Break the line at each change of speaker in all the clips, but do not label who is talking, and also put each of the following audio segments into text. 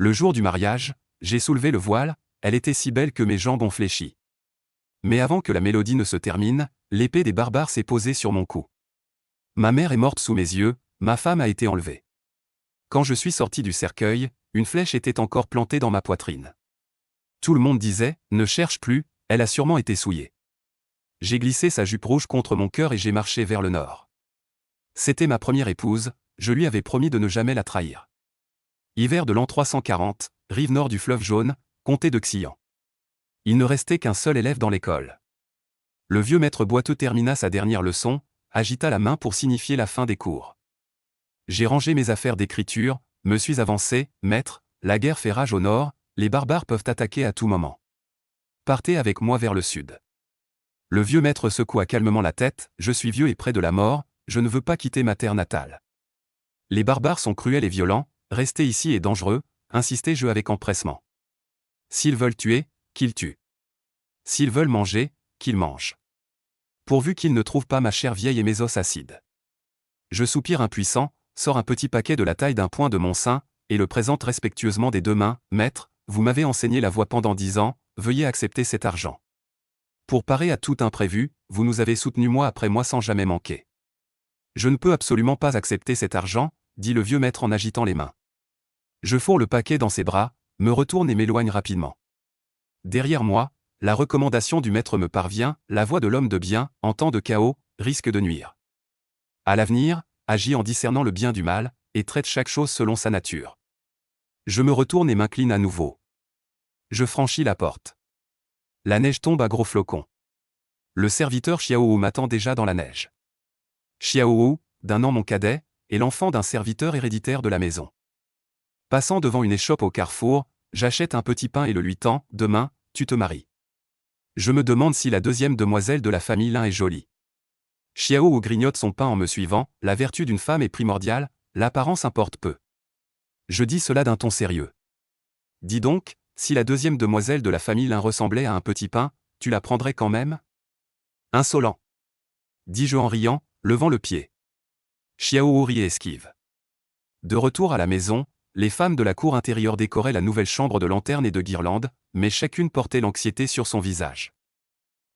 Le jour du mariage, j'ai soulevé le voile, elle était si belle que mes jambes ont fléchi. Mais avant que la mélodie ne se termine, l'épée des barbares s'est posée sur mon cou. Ma mère est morte sous mes yeux, ma femme a été enlevée. Quand je suis sorti du cercueil, une flèche était encore plantée dans ma poitrine. Tout le monde disait, ne cherche plus, elle a sûrement été souillée. J'ai glissé sa jupe rouge contre mon cœur et j'ai marché vers le nord. C'était ma première épouse, je lui avais promis de ne jamais la trahir. Hiver de l'an 340, rive nord du fleuve Jaune, comté de Xian. Il ne restait qu'un seul élève dans l'école. Le vieux maître boiteux termina sa dernière leçon, agita la main pour signifier la fin des cours. J'ai rangé mes affaires d'écriture, me suis avancé, maître, la guerre fait rage au nord, les barbares peuvent attaquer à tout moment. Partez avec moi vers le sud. Le vieux maître secoua calmement la tête, je suis vieux et près de la mort, je ne veux pas quitter ma terre natale. Les barbares sont cruels et violents, rester ici est dangereux, insistai-je avec empressement. S'ils veulent tuer, qu'ils tuent. S'ils veulent manger, qu'ils mangent. Pourvu qu'ils ne trouvent pas ma chair vieille et mes os acides. Je soupire impuissant, sors un petit paquet de la taille d'un poing de mon sein, et le présente respectueusement des deux mains, maître, vous m'avez enseigné la voie pendant 10 ans, veuillez accepter cet argent. Pour parer à tout imprévu, vous nous avez soutenu mois après mois sans jamais manquer. Je ne peux absolument pas accepter cet argent, dit le vieux maître en agitant les mains. Je fourre le paquet dans ses bras, me retourne et m'éloigne rapidement. Derrière moi, la recommandation du maître me parvient, la voix de l'homme de bien, en temps de chaos, risque de nuire. À l'avenir, agis en discernant le bien du mal, et traite chaque chose selon sa nature. Je me retourne et m'incline à nouveau. Je franchis la porte. La neige tombe à gros flocons. Le serviteur Xiaowu m'attend déjà dans la neige. Xiaowu, d'un an mon cadet, est l'enfant d'un serviteur héréditaire de la maison. Passant devant une échoppe au carrefour, j'achète un petit pain et le lui tends, demain, tu te maries. Je me demande si la deuxième demoiselle de la famille Lin est jolie. Xiaowu grignote son pain en me suivant, la vertu d'une femme est primordiale, l'apparence importe peu. Je dis cela d'un ton sérieux. Dis donc, si la deuxième demoiselle de la famille Lin ressemblait à un petit pain, tu la prendrais quand même? Insolent. Dis-je en riant, levant le pied. Xiaowu rit et esquive. De retour à la maison, les femmes de la cour intérieure décoraient la nouvelle chambre de lanternes et de guirlandes, mais chacune portait l'anxiété sur son visage.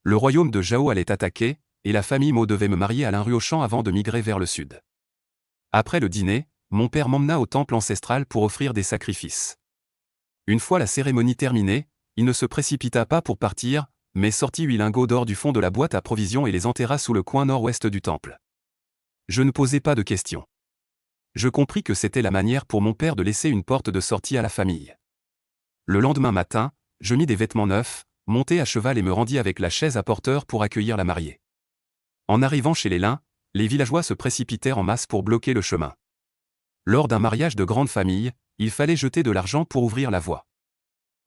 Le royaume de Zhao allait attaquer, et la famille Mo devait me marier à Linruochan avant de migrer vers le sud. Après le dîner, mon père m'emmena au temple ancestral pour offrir des sacrifices. Une fois la cérémonie terminée, il ne se précipita pas pour partir, mais sortit 8 lingots d'or du fond de la boîte à provisions et les enterra sous le coin nord-ouest du temple. Je ne posai pas de questions. Je compris que c'était la manière pour mon père de laisser une porte de sortie à la famille. Le lendemain matin, je mis des vêtements neufs, montai à cheval et me rendis avec la chaise à porteur pour accueillir la mariée. En arrivant chez les Lin, les villageois se précipitèrent en masse pour bloquer le chemin. Lors d'un mariage de grande famille, il fallait jeter de l'argent pour ouvrir la voie.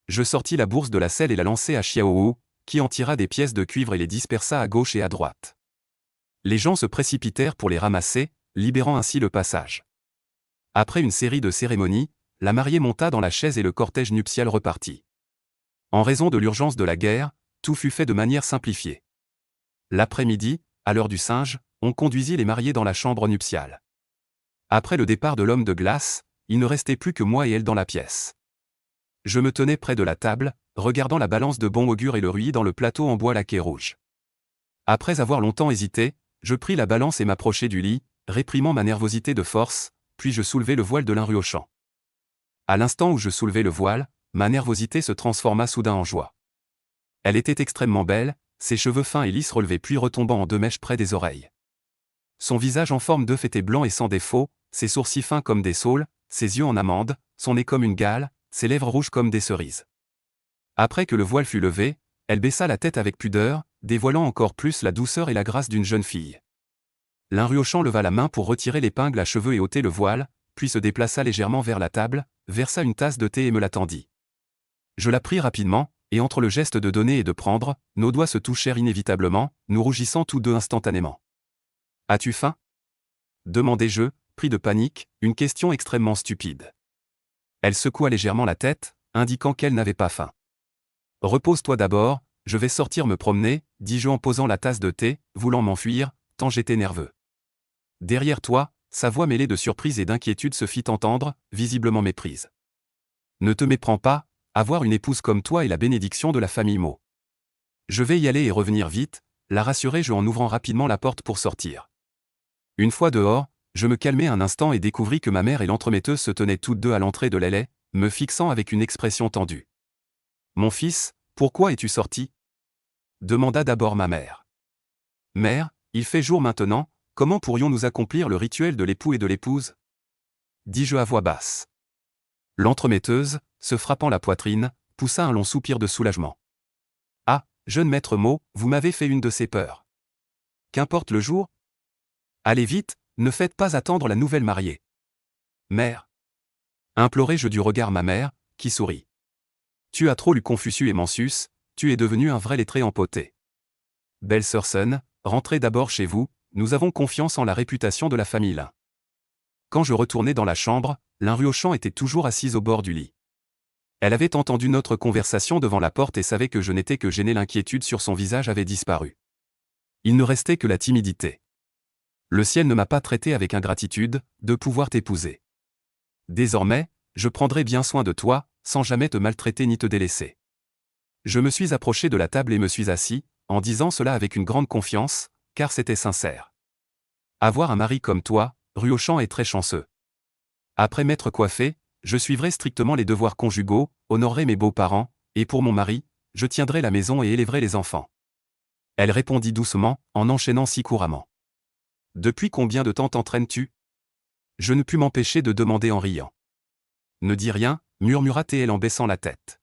Je sortis la bourse de la selle et la lançai à Xiaowu, qui en tira des pièces de cuivre et les dispersa à gauche et à droite. Les gens se précipitèrent pour les ramasser, libérant ainsi le passage. Après une série de cérémonies, la mariée monta dans la chaise et le cortège nuptial repartit. En raison de l'urgence de la guerre, tout fut fait de manière simplifiée. L'après-midi, à l'heure du singe, on conduisit les mariés dans la chambre nuptiale. Après le départ de l'homme de glace, il ne restait plus que moi et elle dans la pièce. Je me tenais près de la table, regardant la balance de bon augure et le ruis dans le plateau en bois laqué rouge. Après avoir longtemps hésité, je pris la balance et m'approchai du lit, réprimant ma nervosité de force, puis je soulevai le voile de Linruochan. À l'instant où je soulevai le voile, ma nervosité se transforma soudain en joie. Elle était extrêmement belle, ses cheveux fins et lisses relevés puis retombant en 2 mèches près des oreilles. Son visage en forme d'œuf était blanc et sans défaut, ses sourcils fins comme des saules, ses yeux en amande, son nez comme une gale, ses lèvres rouges comme des cerises. Après que le voile fut levé, elle baissa la tête avec pudeur, dévoilant encore plus la douceur et la grâce d'une jeune fille. Linruochan leva la main pour retirer l'épingle à cheveux et ôter le voile, puis se déplaça légèrement vers la table, versa une tasse de thé et me la tendit. Je la pris rapidement, et entre le geste de donner et de prendre, nos doigts se touchèrent inévitablement, nous rougissant tous deux instantanément. « As-tu faim » demandai-je, pris de panique, une question extrêmement stupide. Elle secoua légèrement la tête, indiquant qu'elle n'avait pas faim. « Repose-toi d'abord, je vais sortir me promener, dis-je en posant la tasse de thé, voulant m'enfuir, tant j'étais nerveux. Derrière toi, sa voix mêlée de surprise et d'inquiétude se fit entendre, visiblement méprise. Ne te méprends pas, avoir une épouse comme toi est la bénédiction de la famille Mo. Je vais y aller et revenir vite, la rassurai-je en ouvrant rapidement la porte pour sortir. Une fois dehors, je me calmai un instant et découvris que ma mère et l'entremetteuse se tenaient toutes deux à l'entrée de l'allée, me fixant avec une expression tendue. Mon fils, pourquoi es-tu sorti ? Demanda d'abord ma mère. Mère, il fait jour maintenant, comment pourrions-nous accomplir le rituel de l'époux et de l'épouse ? Dis-je à voix basse. L'entremetteuse, se frappant la poitrine, poussa un long soupir de soulagement. Ah, jeune maître Mo, vous m'avez fait une de ces peurs. Qu'importe le jour ? Allez vite, ne faites pas attendre la nouvelle mariée. Mère. Implorai-je du regard ma mère, qui sourit. Tu as trop lu Confucius et Mencius, tu es devenu un vrai lettré empoté. Belle sœur Sun, rentrez d'abord chez vous, nous avons confiance en la réputation de la famille Lin. Quand je retournai dans la chambre, Lin Ruochan était toujours assise au bord du lit. Elle avait entendu notre conversation devant la porte et savait que je n'étais que gêné. L'inquiétude sur son visage avait disparu. Il ne restait que la timidité. Le ciel ne m'a pas traité avec ingratitude, de pouvoir t'épouser. Désormais, je prendrai bien soin de toi, sans jamais te maltraiter ni te délaisser. Je me suis approché de la table et me suis assis, en disant cela avec une grande confiance, car c'était sincère. Avoir un mari comme toi, Ruochan est très chanceux. Après m'être coiffé, je suivrai strictement les devoirs conjugaux, honorerai mes beaux-parents, et pour mon mari, je tiendrai la maison et élèverai les enfants. Elle répondit doucement, en enchaînant si couramment. Depuis combien de temps t'entraînes-tu ? Je ne pus m'empêcher de demander en riant. Ne dis rien, murmura-t-elle en baissant la tête.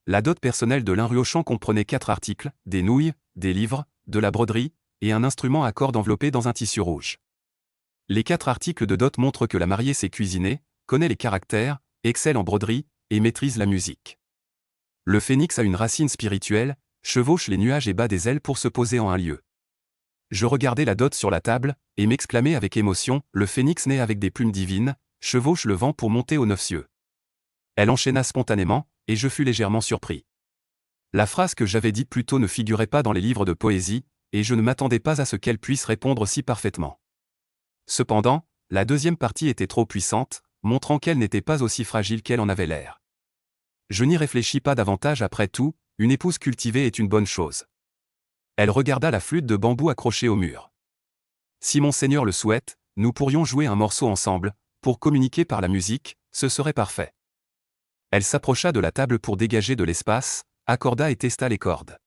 La dot personnelle de Lin Ruochan comprenait 4 articles, des nouilles, des livres, de la broderie, et un instrument à cordes enveloppé dans un tissu rouge. Les 4 articles de dot montrent que la mariée sait cuisiner, connaît les caractères, excelle en broderie, et maîtrise la musique. Le phénix a une racine spirituelle, chevauche les nuages et bat des ailes pour se poser en un lieu. Je regardais la dot sur la table, et m'exclamai avec émotion, le phénix naît avec des plumes divines, chevauche le vent pour monter aux 9 cieux. Elle enchaîna spontanément, et je fus légèrement surpris. La phrase que j'avais dite plus tôt ne figurait pas dans les livres de poésie, et je ne m'attendais pas à ce qu'elle puisse répondre si parfaitement. Cependant, la deuxième partie était trop puissante, montrant qu'elle n'était pas aussi fragile qu'elle en avait l'air. Je n'y réfléchis pas davantage. Après tout, une épouse cultivée est une bonne chose. Elle regarda la flûte de bambou accrochée au mur. Si monseigneur le souhaite, nous pourrions jouer un morceau ensemble, pour communiquer par la musique, ce serait parfait. Elle s'approcha de la table pour dégager de l'espace, accorda et testa les cordes.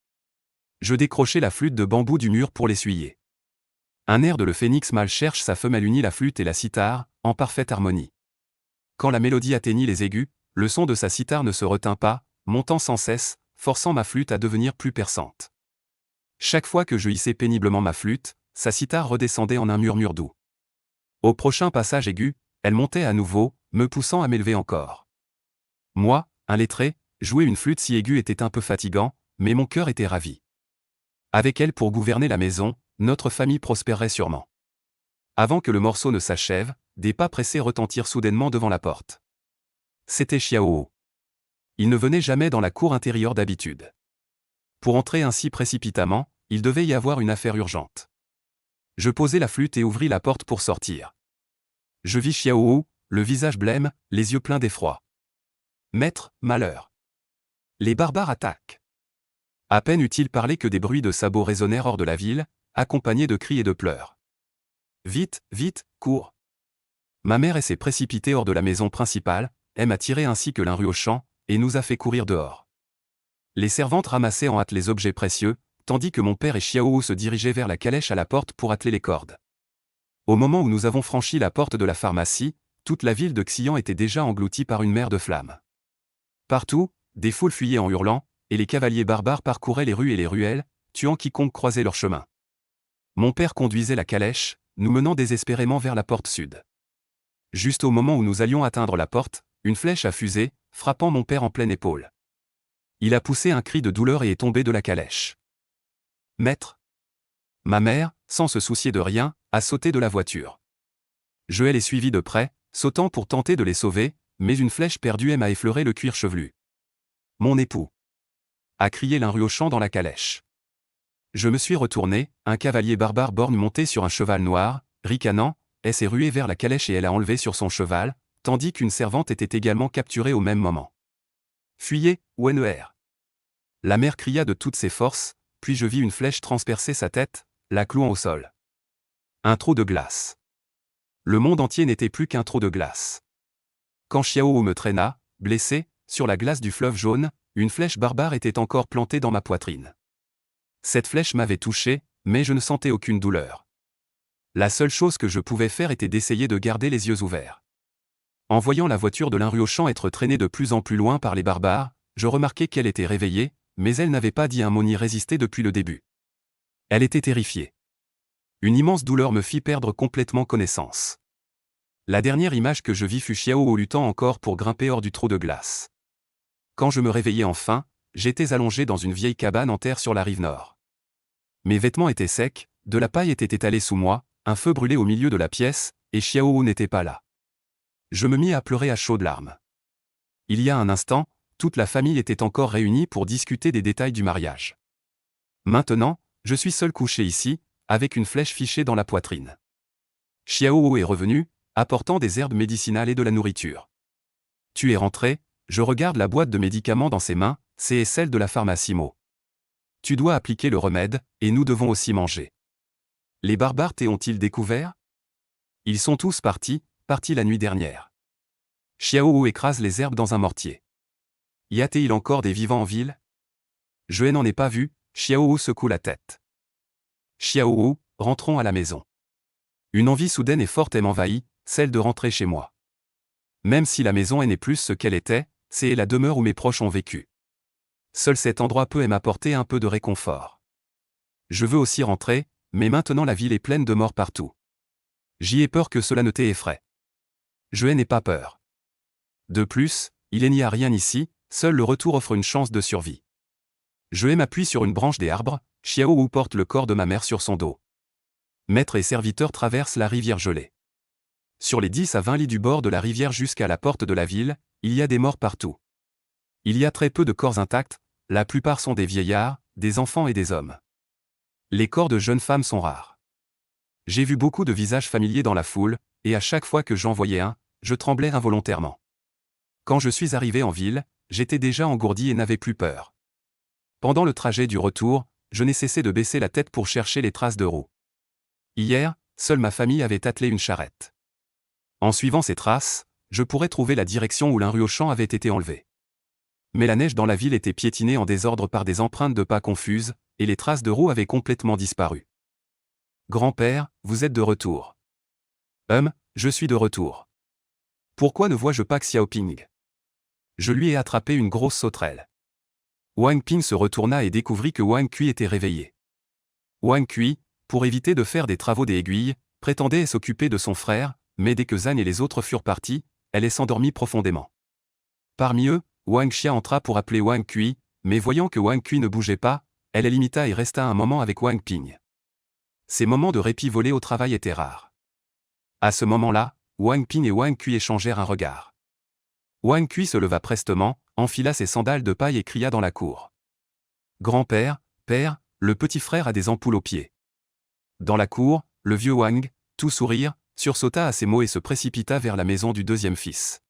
Je décrochai la flûte de bambou du mur pour l'essuyer. Un air de Le Phénix mâle cherche sa femelle unit la flûte et la cithare, en parfaite harmonie. Quand la mélodie atteignit les aigus, le son de sa cithare ne se retint pas, montant sans cesse, forçant ma flûte à devenir plus perçante. Chaque fois que je hissais péniblement ma flûte, sa cithare redescendait en un murmure doux. Au prochain passage aigu, elle montait à nouveau, me poussant à m'élever encore. Moi, un lettré, jouer une flûte si aiguë était un peu fatigant, mais mon cœur était ravi. Avec elle pour gouverner la maison, notre famille prospérerait sûrement. Avant que le morceau ne s'achève, des pas pressés retentirent soudainement devant la porte. C'était Xiaohu. Il ne venait jamais dans la cour intérieure d'habitude. Pour entrer ainsi précipitamment, il devait y avoir une affaire urgente. Je posai la flûte et ouvris la porte pour sortir. Je vis Xiaohu, le visage blême, les yeux pleins d'effroi. Maître, malheur. Les barbares attaquent. À peine eut-il parlé que des bruits de sabots résonnèrent hors de la ville, accompagnés de cris et de pleurs. Vite, vite, cours. Ma mère s'est précipitée hors de la maison principale, elle m'a tiré ainsi que Lin Ruochan, et nous a fait courir dehors. Les servantes ramassaient en hâte les objets précieux, tandis que mon père et Xiaohu se dirigeaient vers la calèche à la porte pour atteler les cordes. Au moment où nous avons franchi la porte de la pharmacie, toute la ville de Xian était déjà engloutie par une mer de flammes. Partout, des foules fuyaient en hurlant, et les cavaliers barbares parcouraient les rues et les ruelles, tuant quiconque croisait leur chemin. Mon père conduisait la calèche, nous menant désespérément vers la porte sud. Juste au moment où nous allions atteindre la porte, une flèche a fusé, frappant mon père en pleine épaule. Il a poussé un cri de douleur et est tombé de la calèche. Maître. Ma mère, sans se soucier de rien, a sauté de la voiture. Je l'ai suivi de près, sautant pour tenter de les sauver, mais une flèche perdue m'a effleuré le cuir chevelu. Mon époux. A crié Lin Ruochan dans la calèche. Je me suis retourné, un cavalier barbare borgne monté sur un cheval noir, ricanant, s'est rué vers la calèche et elle a enlevé sur son cheval, tandis qu'une servante était également capturée au même moment. Fuyez, Wenner. La mère cria de toutes ses forces, puis je vis une flèche transpercer sa tête, la clouant au sol. Un trou de glace. Le monde entier n'était plus qu'un trou de glace. Quand Xiao me traîna, blessé, sur la glace du fleuve jaune, une flèche barbare était encore plantée dans ma poitrine. Cette flèche m'avait touché, mais je ne sentais aucune douleur. La seule chose que je pouvais faire était d'essayer de garder les yeux ouverts. En voyant la voiture de l'Inruochan être traînée de plus en plus loin par les barbares, je remarquai qu'elle était réveillée, mais elle n'avait pas dit un mot ni résisté depuis le début. Elle était terrifiée. Une immense douleur me fit perdre complètement connaissance. La dernière image que je vis fut Xiao luttant encore pour grimper hors du trou de glace. Quand je me réveillai enfin, j'étais allongé dans une vieille cabane en terre sur la rive nord. Mes vêtements étaient secs, de la paille était étalée sous moi, un feu brûlait au milieu de la pièce, et Xiao n'était pas là. Je me mis à pleurer à chaudes larmes. Il y a un instant, toute la famille était encore réunie pour discuter des détails du mariage. Maintenant, je suis seul couché ici, avec une flèche fichée dans la poitrine. Xiao est revenu, apportant des herbes médicinales et de la nourriture. Tu es rentré, je regarde la boîte de médicaments dans ses mains, c'est celle de la pharmacie Mo. Tu dois appliquer le remède, et nous devons aussi manger. Les barbares ont-ils découvert? Ils sont tous partis la nuit dernière. Xiao écrase les herbes dans un mortier. Y a-t-il encore des vivants en ville? Je n'en ai pas vu, Xiao secoue la tête. Xiao, rentrons à la maison. Une envie soudaine et forte m'envahit, celle de rentrer chez moi. Même si la maison n'est plus ce qu'elle était, c'est la demeure où mes proches ont vécu. Seul cet endroit peut m'apporter un peu de réconfort. Je veux aussi rentrer, mais maintenant la ville est pleine de morts partout. J'y ai peur que cela ne t'effraie. Je n'ai pas peur. De plus, il n'y a rien ici, seul le retour offre une chance de survie. Je m'appuie sur une branche des arbres, Xiao porte le corps de ma mère sur son dos. Maître et serviteur traversent la rivière gelée. Sur les 10 à 20 lits du bord de la rivière jusqu'à la porte de la ville, il y a des morts partout. Il y a très peu de corps intacts, la plupart sont des vieillards, des enfants et des hommes. Les corps de jeunes femmes sont rares. J'ai vu beaucoup de visages familiers dans la foule, et à chaque fois que j'en voyais un, je tremblais involontairement. Quand je suis arrivé en ville, j'étais déjà engourdi et n'avais plus peur. Pendant le trajet du retour, je n'ai cessé de baisser la tête pour chercher les traces de roues. Hier, seule ma famille avait attelé une charrette. En suivant ces traces, je pourrais trouver la direction où l'Inruochan avait été enlevé. Mais la neige dans la ville était piétinée en désordre par des empreintes de pas confuses, et les traces de roues avaient complètement disparu. Grand-père, vous êtes de retour. Je suis de retour. Pourquoi ne vois-je pas Xiaoping? Je lui ai attrapé une grosse sauterelle. Wang Ping se retourna et découvrit que Wang Kui était réveillé. Wang Kui, pour éviter de faire des travaux des aiguilles, prétendait s'occuper de son frère, mais dès que Zhan et les autres furent partis, elle s'endormit profondément. Parmi eux, Wang Xia entra pour appeler Wang Kui, mais voyant que Wang Kui ne bougeait pas, elle limita et resta un moment avec Wang Ping. Ces moments de répit volés au travail étaient rares. À ce moment-là, Wang Ping et Wang Kui échangèrent un regard. Wang Kui se leva prestement, enfila ses sandales de paille et cria dans la cour. Grand-père, père, le petit frère a des ampoules aux pieds. Dans la cour, le vieux Wang, tout sourire, sursauta à ces mots et se précipita vers la maison du deuxième fils.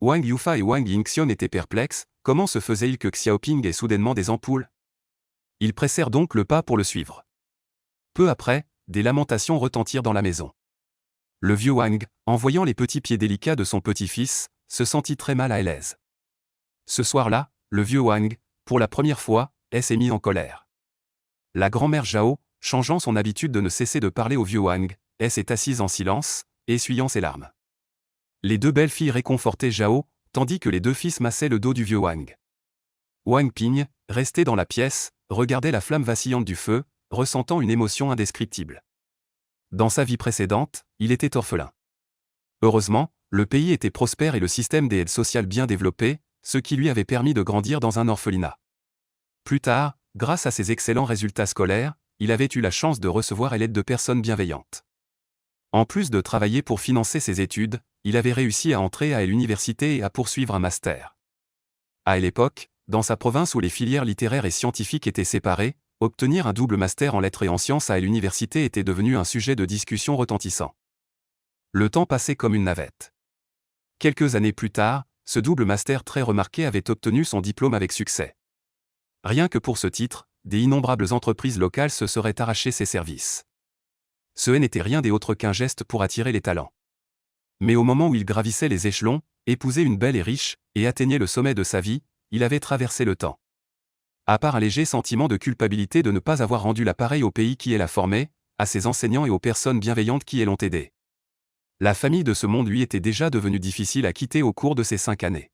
Wang Yufa et Wang Yingxion étaient perplexes, comment se faisait-il que Xiaoping ait soudainement des ampoules? Ils pressèrent donc le pas pour le suivre. Peu après, des lamentations retentirent dans la maison. Le vieux Wang, en voyant les petits pieds délicats de son petit-fils, se sentit très mal à l'aise. Ce soir-là, le vieux Wang, pour la première fois, s'est mis en colère. La grand-mère Zhao, changeant son habitude de ne cesser de parler au vieux Wang, s'est assise en silence, essuyant ses larmes. Les deux belles filles réconfortaient Zhao, tandis que les deux fils massaient le dos du vieux Wang. Wang Ping, resté dans la pièce, regardait la flamme vacillante du feu, ressentant une émotion indescriptible. Dans sa vie précédente, il était orphelin. Heureusement, le pays était prospère et le système des aides sociales bien développé, ce qui lui avait permis de grandir dans un orphelinat. Plus tard, grâce à ses excellents résultats scolaires, il avait eu la chance de recevoir l'aide de personnes bienveillantes. En plus de travailler pour financer ses études, il avait réussi à entrer à l'université et à poursuivre un master. À l'époque, dans sa province où les filières littéraires et scientifiques étaient séparées, obtenir un double master en lettres et en sciences à l'université était devenu un sujet de discussion retentissant. Le temps passait comme une navette. Quelques années plus tard, ce double master très remarqué avait obtenu son diplôme avec succès. Rien que pour ce titre, des innombrables entreprises locales se seraient arrachées ses services. Ce n'était rien d'autre qu'un geste pour attirer les talents. Mais au moment où il gravissait les échelons, épousait une belle et riche, et atteignait le sommet de sa vie, il avait traversé le temps. À part un léger sentiment de culpabilité de ne pas avoir rendu l'appareil au pays qui l'a formé, à ses enseignants et aux personnes bienveillantes qui l'ont aidé. La famille de ce monde lui était déjà devenue difficile à quitter au cours de ces 5 années.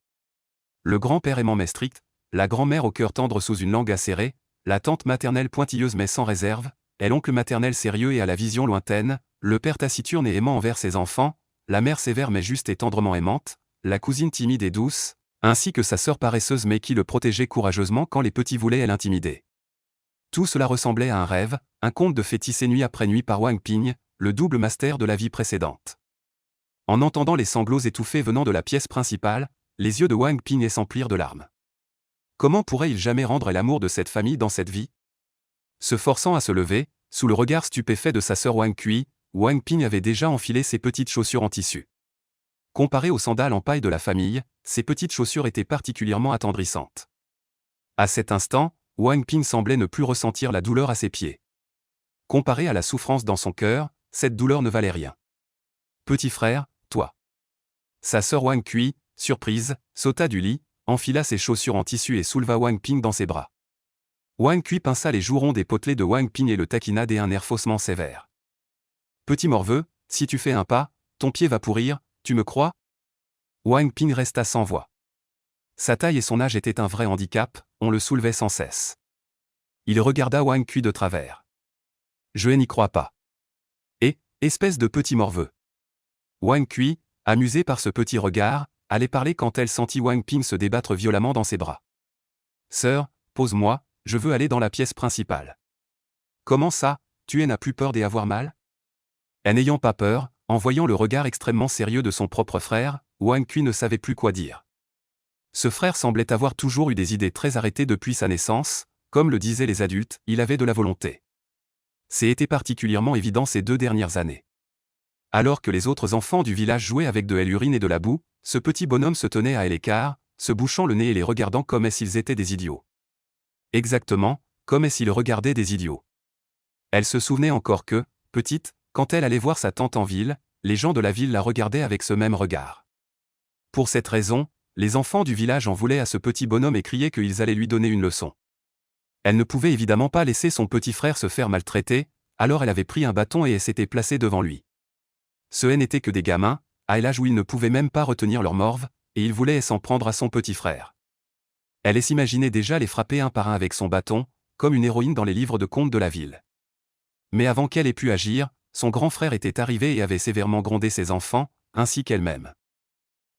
Le grand-père aimant mais strict, la grand-mère au cœur tendre sous une langue acérée, la tante maternelle pointilleuse mais sans réserve, et l'oncle maternel sérieux et à la vision lointaine, le père taciturne et aimant envers ses enfants, la mère sévère mais juste et tendrement aimante, la cousine timide et douce, ainsi que sa sœur paresseuse mais qui le protégeait courageusement quand les petits voulaient l'intimider. Tout cela ressemblait à un rêve, un conte de fées tissé nuit après nuit par Wang Ping, le double master de la vie précédente. En entendant les sanglots étouffés venant de la pièce principale, les yeux de Wang Ping s'emplirent de larmes. Comment pourrait-il jamais rendre l'amour de cette famille dans cette vie? Se forçant à se lever, sous le regard stupéfait de sa sœur Wang Kui, Wang Ping avait déjà enfilé ses petites chaussures en tissu. Comparées aux sandales en paille de la famille, ces petites chaussures étaient particulièrement attendrissantes. À cet instant, Wang Ping semblait ne plus ressentir la douleur à ses pieds. Comparée à la souffrance dans son cœur, cette douleur ne valait rien. Petit frère, toi. Sa sœur Wang Kui, surprise, sauta du lit, enfila ses chaussures en tissu et souleva Wang Ping dans ses bras. Wang Kui pinça les joues rondes et potelées de Wang Ping et le taquina d'un air faussement sévère. Petit morveux, si tu fais un pas, ton pied va pourrir, tu me crois? Wang Ping resta sans voix. Sa taille et son âge étaient un vrai handicap, on le soulevait sans cesse. Il regarda Wang Kui de travers. Je n'y crois pas. Et, espèce de petit morveux. Wang Kui, amusée par ce petit regard, allait parler quand elle sentit Wang Ping se débattre violemment dans ses bras. Sœur, pose-moi, je veux aller dans la pièce principale. Comment ça, tu n'as plus peur d'avoir mal? Et n'ayant pas peur, en voyant le regard extrêmement sérieux de son propre frère, Wang Kui ne savait plus quoi dire. Ce frère semblait avoir toujours eu des idées très arrêtées depuis sa naissance, comme le disaient les adultes, il avait de la volonté. C'était particulièrement évident ces 2 dernières années. Alors que les autres enfants du village jouaient avec de l'urine et de la boue, ce petit bonhomme se tenait à l'écart, se bouchant le nez et les regardant comme s'ils étaient des idiots. Exactement, comme s'ils regardaient des idiots. Elle se souvenait encore que, petite, quand elle allait voir sa tante en ville, les gens de la ville la regardaient avec ce même regard. Pour cette raison, les enfants du village en voulaient à ce petit bonhomme et criaient qu'ils allaient lui donner une leçon. Elle ne pouvait évidemment pas laisser son petit frère se faire maltraiter, alors elle avait pris un bâton et s'était placée devant lui. Ce n'étaient que des gamins, à l'âge où ils ne pouvaient même pas retenir leur morve, et ils voulaient s'en prendre à son petit frère. Elle s'imaginait déjà les frapper un par un avec son bâton, comme une héroïne dans les livres de contes de la ville. Mais avant qu'elle ait pu agir, son grand frère était arrivé et avait sévèrement grondé ses enfants, ainsi qu'elle-même.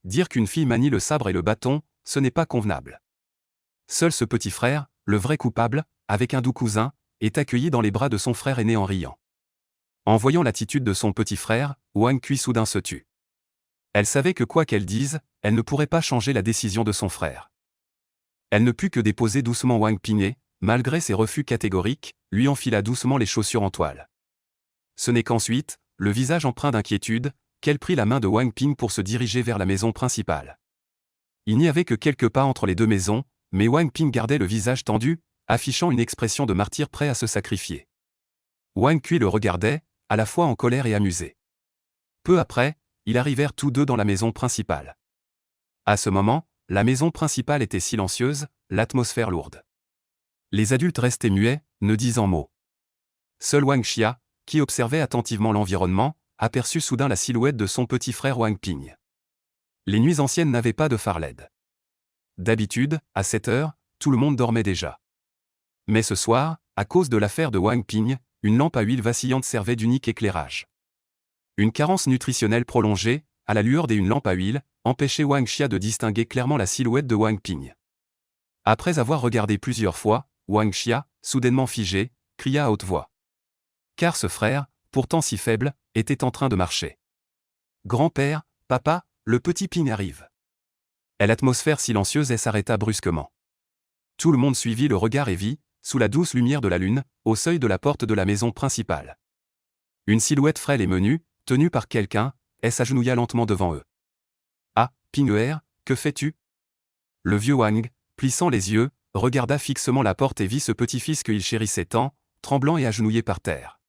Dire qu'une fille manie le sabre et le bâton, ce n'est pas convenable. Seul ce petit frère, le vrai coupable, avec un doux cousin, est accueilli dans les bras de son frère aîné en riant. En voyant l'attitude de son petit frère, Wang Kui soudain se tut. Elle savait que quoi qu'elle dise, elle ne pourrait pas changer la décision de son frère. Elle ne put que déposer doucement Wang Ping et, malgré ses refus catégoriques, lui enfila doucement les chaussures en toile. Ce n'est qu'ensuite, le visage empreint d'inquiétude, qu'elle prit la main de Wang Ping pour se diriger vers la maison principale. Il n'y avait que quelques pas entre les 2 maisons, mais Wang Ping gardait le visage tendu, affichant une expression de martyr prêt à se sacrifier. Wang Kui le regardait, à la fois en colère et amusé. Peu après, ils arrivèrent tous deux dans la maison principale. À ce moment, la maison principale était silencieuse, l'atmosphère lourde. Les adultes restaient muets, ne disant mot. Seul Wang Xia, qui observait attentivement l'environnement, aperçut soudain la silhouette de son petit frère Wang Ping. Les nuits anciennes n'avaient pas de phare LED. D'habitude, à cette heure, tout le monde dormait déjà. Mais ce soir, à cause de l'affaire de Wang Ping, une lampe à huile vacillante servait d'unique éclairage. Une carence nutritionnelle prolongée, à la lueur d'une lampe à huile, empêchait Wang Xia de distinguer clairement la silhouette de Wang Ping. Après avoir regardé plusieurs fois, Wang Xia, soudainement figé, cria à haute voix. Car ce frère, pourtant si faible, était en train de marcher. Grand-père, papa, le petit Ping arrive. L'atmosphère silencieuse s'arrêta brusquement. Tout le monde suivit le regard et vit, sous la douce lumière de la lune, au seuil de la porte de la maison principale. Une silhouette frêle et menue, tenue par quelqu'un, s'agenouilla lentement devant eux. Ah, Ping-er, que fais-tu? Le vieux Wang, plissant les yeux, regarda fixement la porte et vit ce petit-fils qu'il chérissait tant, tremblant et agenouillé par terre.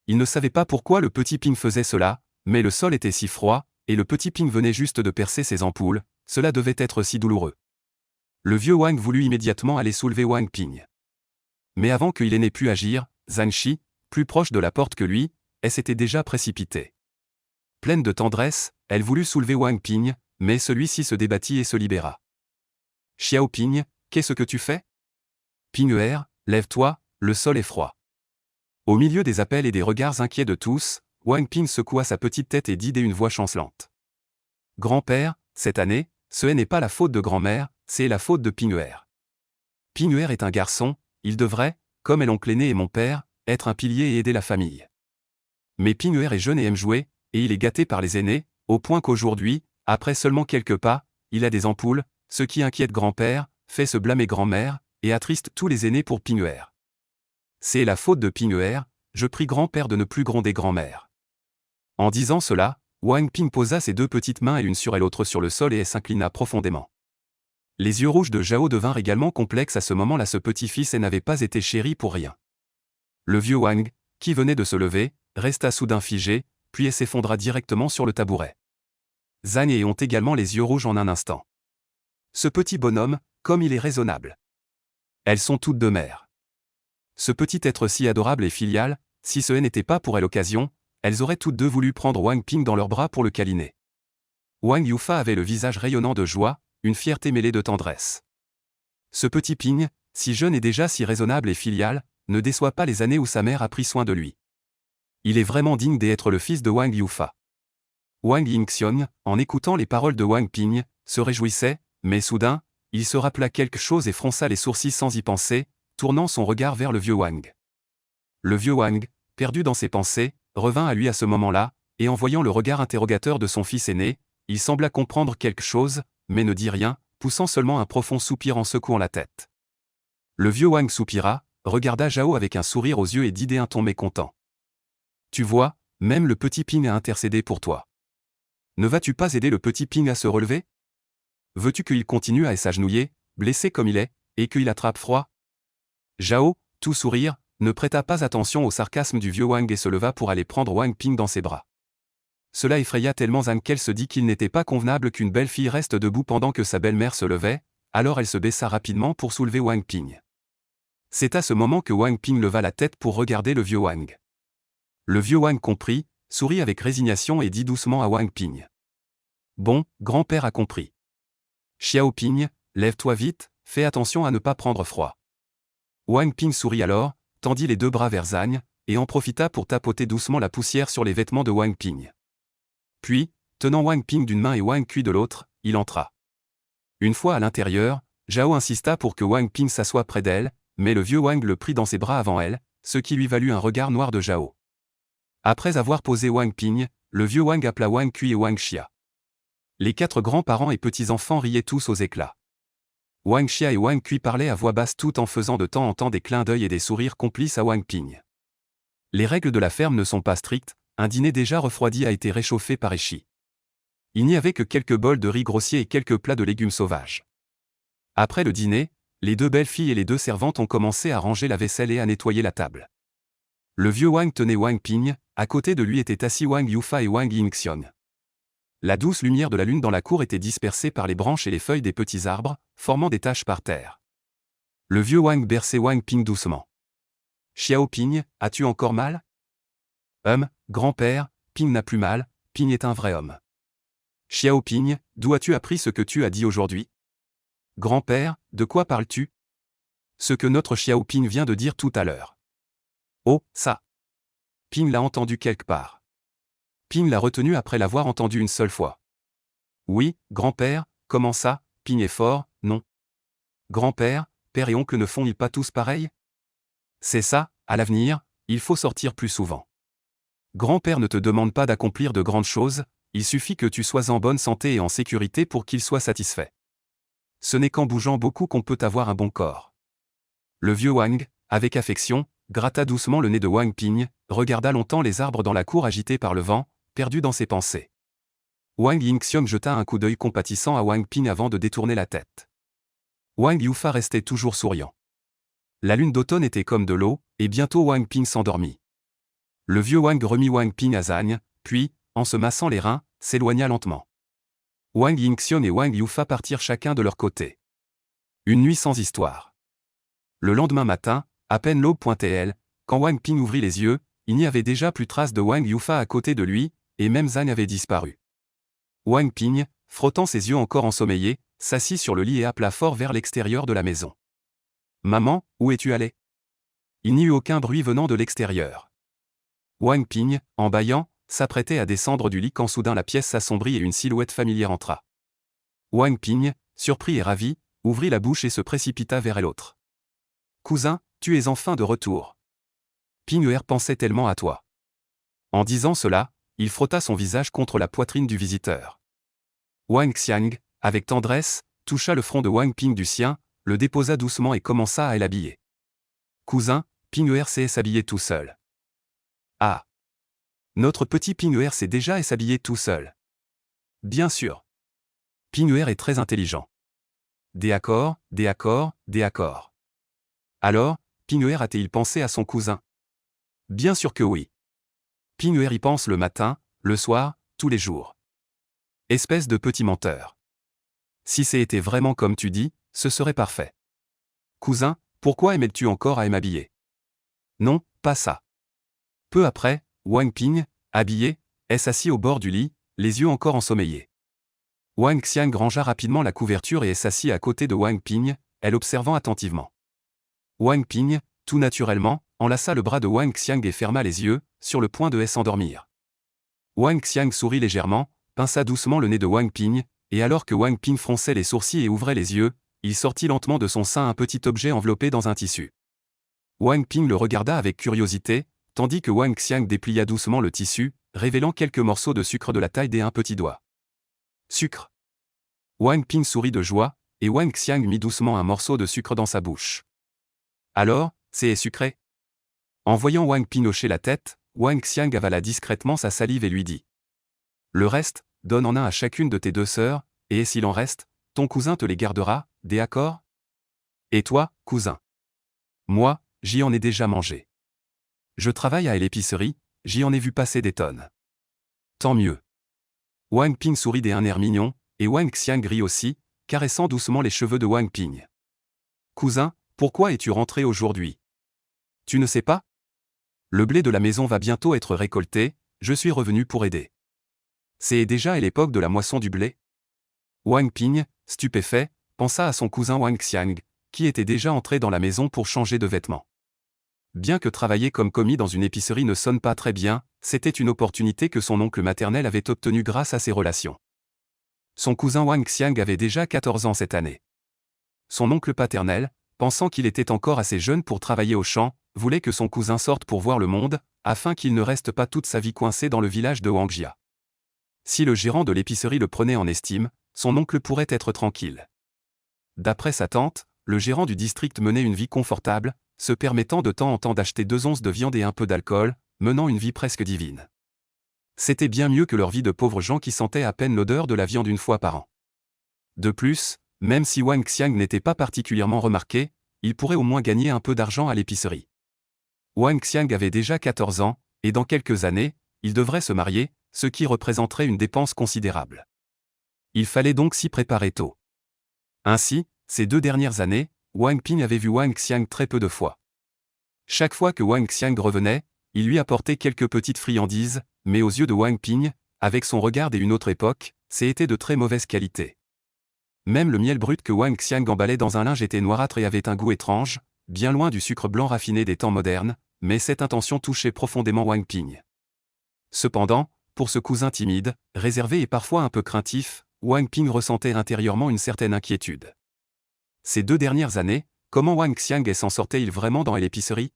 Il ne savait pas pourquoi le petit Ping faisait cela, mais le sol était si froid, et le petit Ping venait juste de percer ses ampoules, cela devait être si douloureux. Le vieux Wang voulut immédiatement aller soulever Wang Ping. Mais avant qu'il n'ait pu agir, Zhang Shi, plus proche de la porte que lui, elle s'était déjà précipitée. Pleine de tendresse, elle voulut soulever Wang Ping, mais celui-ci se débattit et se libéra. Xiao Ping, qu'est-ce que tu fais? Ping-er, lève-toi, le sol est froid. Au milieu des appels et des regards inquiets de tous, Wang Ping secoua sa petite tête et dit d'une voix chancelante. Grand-père, cette année, ce n'est pas la faute de grand-mère, c'est la faute de Ping-er. Ping-er est un garçon, il devrait, comme est l'oncle aîné et mon père, être un pilier et aider la famille. Mais Ping-er est jeune et aime jouer, et il est gâté par les aînés, au point qu'aujourd'hui, après seulement quelques pas, il a des ampoules, ce qui inquiète grand-père, fait se blâmer grand-mère, et attriste tous les aînés pour Ping-er. C'est la faute de Ping-er, je prie grand-père de ne plus gronder grand-mère. En disant cela, Wang Ping posa ses deux petites mains et l'une sur l'autre sur le sol et elle s'inclina profondément. Les yeux rouges de Zhao devinrent également complexes à ce moment-là. Ce petit-fils n'avait pas été chéri pour rien. Le vieux Wang, qui venait de se lever, resta soudain figé, puis elle s'effondra directement sur le tabouret. Zhang et ont également les yeux rouges en un instant. Ce petit bonhomme, comme il est raisonnable. Elles sont toutes deux mères. Ce petit être si adorable et filial, si ce n'était pas pour elle l'occasion, elles auraient toutes deux voulu prendre Wang Ping dans leurs bras pour le câliner. Wang Yufa avait le visage rayonnant de joie, une fierté mêlée de tendresse. Ce petit Ping, si jeune et déjà si raisonnable et filial, ne déçoit pas les années où sa mère a pris soin de lui. Il est vraiment digne d'être le fils de Wang Yufa. Wang Yingxiong, en écoutant les paroles de Wang Ping, se réjouissait, mais soudain, il se rappela quelque chose et fronça les sourcils sans y penser, tournant son regard vers le vieux Wang. Le vieux Wang, perdu dans ses pensées, revint à lui à ce moment-là, et en voyant le regard interrogateur de son fils aîné, il sembla comprendre quelque chose, mais ne dit rien, poussant seulement un profond soupir en secouant la tête. Le vieux Wang soupira, regarda Zhao avec un sourire aux yeux et dit d'un ton mécontent. Tu vois, même le petit Ping a intercédé pour toi. Ne vas-tu pas aider le petit Ping à se relever? Veux-tu qu'il continue à s'agenouiller, blessé comme il est, et qu'il attrape froid? Zhao, tout sourire, ne prêta pas attention au sarcasme du vieux Wang et se leva pour aller prendre Wang Ping dans ses bras. Cela effraya tellement Zhang qu'elle se dit qu'il n'était pas convenable qu'une belle fille reste debout pendant que sa belle-mère se levait, alors elle se baissa rapidement pour soulever Wang Ping. C'est à ce moment que Wang Ping leva la tête pour regarder le vieux Wang. Le vieux Wang comprit, sourit avec résignation et dit doucement à Wang Ping. Bon, grand-père a compris. Xiao Ping, lève-toi vite, fais attention à ne pas prendre froid. Wang Ping sourit alors, tendit les deux bras vers Zhang, et en profita pour tapoter doucement la poussière sur les vêtements de Wang Ping. Puis, tenant Wang Ping d'une main et Wang Kui de l'autre, il entra. Une fois à l'intérieur, Zhao insista pour que Wang Ping s'assoie près d'elle, mais le vieux Wang le prit dans ses bras avant elle, ce qui lui valut un regard noir de Zhao. Après avoir posé Wang Ping, le vieux Wang appela Wang Kui et Wang Xia. Les quatre grands-parents et petits-enfants riaient tous aux éclats. Wang Xia et Wang Kui parlaient à voix basse tout en faisant de temps en temps des clins d'œil et des sourires complices à Wang Ping. Les règles de la ferme ne sont pas strictes, un dîner déjà refroidi a été réchauffé par Eshi. Il n'y avait que quelques bols de riz grossier et quelques plats de légumes sauvages. Après le dîner, les deux belles filles et les deux servantes ont commencé à ranger la vaisselle et à nettoyer la table. Le vieux Wang tenait Wang Ping, à côté de lui étaient assis Wang Yufa et Wang Yingxiong. La douce lumière de la lune dans la cour était dispersée par les branches et les feuilles des petits arbres, formant des taches par terre. Le vieux Wang berçait Wang Ping doucement. Xiao Ping, as-tu encore mal? Grand-père, Ping n'a plus mal, Ping est un vrai homme. Xiao Ping, d'où as-tu appris ce que tu as dit aujourd'hui? Grand-père, de quoi parles-tu? Ce que notre Xiao Ping vient de dire tout à l'heure. Oh, ça! Ping l'a entendu quelque part. Ping l'a retenu après l'avoir entendu une seule fois. Oui, grand-père, comment ça, Ping est fort, non? Grand-père, père et oncle ne font-ils pas tous pareil? C'est ça, à l'avenir, il faut sortir plus souvent. Grand-père ne te demande pas d'accomplir de grandes choses, il suffit que tu sois en bonne santé et en sécurité pour qu'il soit satisfait. Ce n'est qu'en bougeant beaucoup qu'on peut avoir un bon corps. Le vieux Wang, avec affection, gratta doucement le nez de Wang Ping, regarda longtemps les arbres dans la cour agités par le vent, perdu dans ses pensées. Wang Yingxiong jeta un coup d'œil compatissant à Wang Ping avant de détourner la tête. Wang Yufa restait toujours souriant. La lune d'automne était comme de l'eau, et bientôt Wang Ping s'endormit. Le vieux Wang remit Wang Ping à Zagne, puis, en se massant les reins, s'éloigna lentement. Wang Yingxiong et Wang Yufa partirent chacun de leur côté. Une nuit sans histoire. Le lendemain matin, à peine l'aube pointait-elle, quand Wang Ping ouvrit les yeux, il n'y avait déjà plus trace de Wang Yufa à côté de lui, et même Zagne avait disparu. Wang Ping, frottant ses yeux encore ensommeillés, s'assit sur le lit et appela fort vers l'extérieur de la maison. « Maman, où es-tu allée ?» Il n'y eut aucun bruit venant de l'extérieur. Wang Ping, en bâillant, s'apprêtait à descendre du lit quand soudain la pièce s'assombrit et une silhouette familière entra. Wang Ping, surpris et ravi, ouvrit la bouche et se précipita vers l'autre. « Cousin, tu es enfin de retour. Ping pensait tellement à toi. » En disant cela, il frotta son visage contre la poitrine du visiteur. Wang Xiang, avec tendresse, toucha le front de Wang Ping du sien, le déposa doucement et commença à l'habiller. « Cousin, Ping sait s'habiller tout seul. » « Ah. Notre petit Ping sait déjà s'habiller tout seul. » Bien sûr. Ping est très intelligent. D'accord. Alors, Ping a-t-il pensé à son cousin? Bien sûr que oui. Ping y pense le matin, le soir, tous les jours. Espèce de petit menteur. Si c'était vraiment comme tu dis, ce serait parfait. Cousin, pourquoi aimais-tu encore à m'habiller? Non, pas ça. Peu après, Wang Ping, habillé, s'assit au bord du lit, les yeux encore ensommeillés. Wang Xiang rangea rapidement la couverture et s'assit à côté de Wang Ping, elle observant attentivement. Wang Ping, tout naturellement, enlaça le bras de Wang Xiang et ferma les yeux, sur le point de s'endormir. Wang Xiang sourit légèrement, pinça doucement le nez de Wang Ping, et alors que Wang Ping fronçait les sourcils et ouvrait les yeux, il sortit lentement de son sein un petit objet enveloppé dans un tissu. Wang Ping le regarda avec curiosité, tandis que Wang Xiang déplia doucement le tissu, révélant quelques morceaux de sucre de la taille d'un petit doigt. Sucre. Wang Ping sourit de joie, et Wang Xiang mit doucement un morceau de sucre dans sa bouche. Alors, c'est sucré? En voyant Wang Ping hocher la tête, Wang Xiang avala discrètement sa salive et lui dit. Le reste, donne en un à chacune de tes deux sœurs, et s'il en reste, ton cousin te les gardera, d'accord? Et toi, cousin? Moi, j'y en ai déjà mangé. Je travaille à l'épicerie, j'y en ai vu passer des tonnes. Tant mieux. Wang Ping sourit d'un air mignon, et Wang Xiang rit aussi, caressant doucement les cheveux de Wang Ping. Cousin, pourquoi es-tu rentré aujourd'hui? Tu ne sais pas? Le blé de la maison va bientôt être récolté, je suis revenu pour aider. C'est déjà l'époque de la moisson du blé? Wang Ping, stupéfait, pensa à son cousin Wang Xiang, qui était déjà entré dans la maison pour changer de vêtements. Bien que travailler comme commis dans une épicerie ne sonne pas très bien, c'était une opportunité que son oncle maternel avait obtenue grâce à ses relations. Son cousin Wang Xiang avait déjà 14 ans cette année. Son oncle paternel, pensant qu'il était encore assez jeune pour travailler au champ, voulait que son cousin sorte pour voir le monde, afin qu'il ne reste pas toute sa vie coincé dans le village de Wangjia. Si le gérant de l'épicerie le prenait en estime, son oncle pourrait être tranquille. D'après sa tante, le gérant du district menait une vie confortable, se permettant de temps en temps d'acheter 2 onces de viande et un peu d'alcool, menant une vie presque divine. C'était bien mieux que leur vie de pauvres gens qui sentaient à peine l'odeur de la viande une fois par an. De plus, même si Wang Xiang n'était pas particulièrement remarqué, il pourrait au moins gagner un peu d'argent à l'épicerie. Wang Xiang avait déjà 14 ans, et dans quelques années, il devrait se marier, ce qui représenterait une dépense considérable. Il fallait donc s'y préparer tôt. Ainsi, ces 2 dernières années, Wang Ping avait vu Wang Xiang très peu de fois. Chaque fois que Wang Xiang revenait, il lui apportait quelques petites friandises, mais aux yeux de Wang Ping, avec son regard d'une autre époque, c'était de très mauvaise qualité. Même le miel brut que Wang Xiang emballait dans un linge était noirâtre et avait un goût étrange, bien loin du sucre blanc raffiné des temps modernes, mais cette intention touchait profondément Wang Ping. Cependant, pour ce cousin timide, réservé et parfois un peu craintif, Wang Ping ressentait intérieurement une certaine inquiétude. Ces 2 dernières années, comment Wang Xiang s'en sortait-il vraiment dans l'épicerie?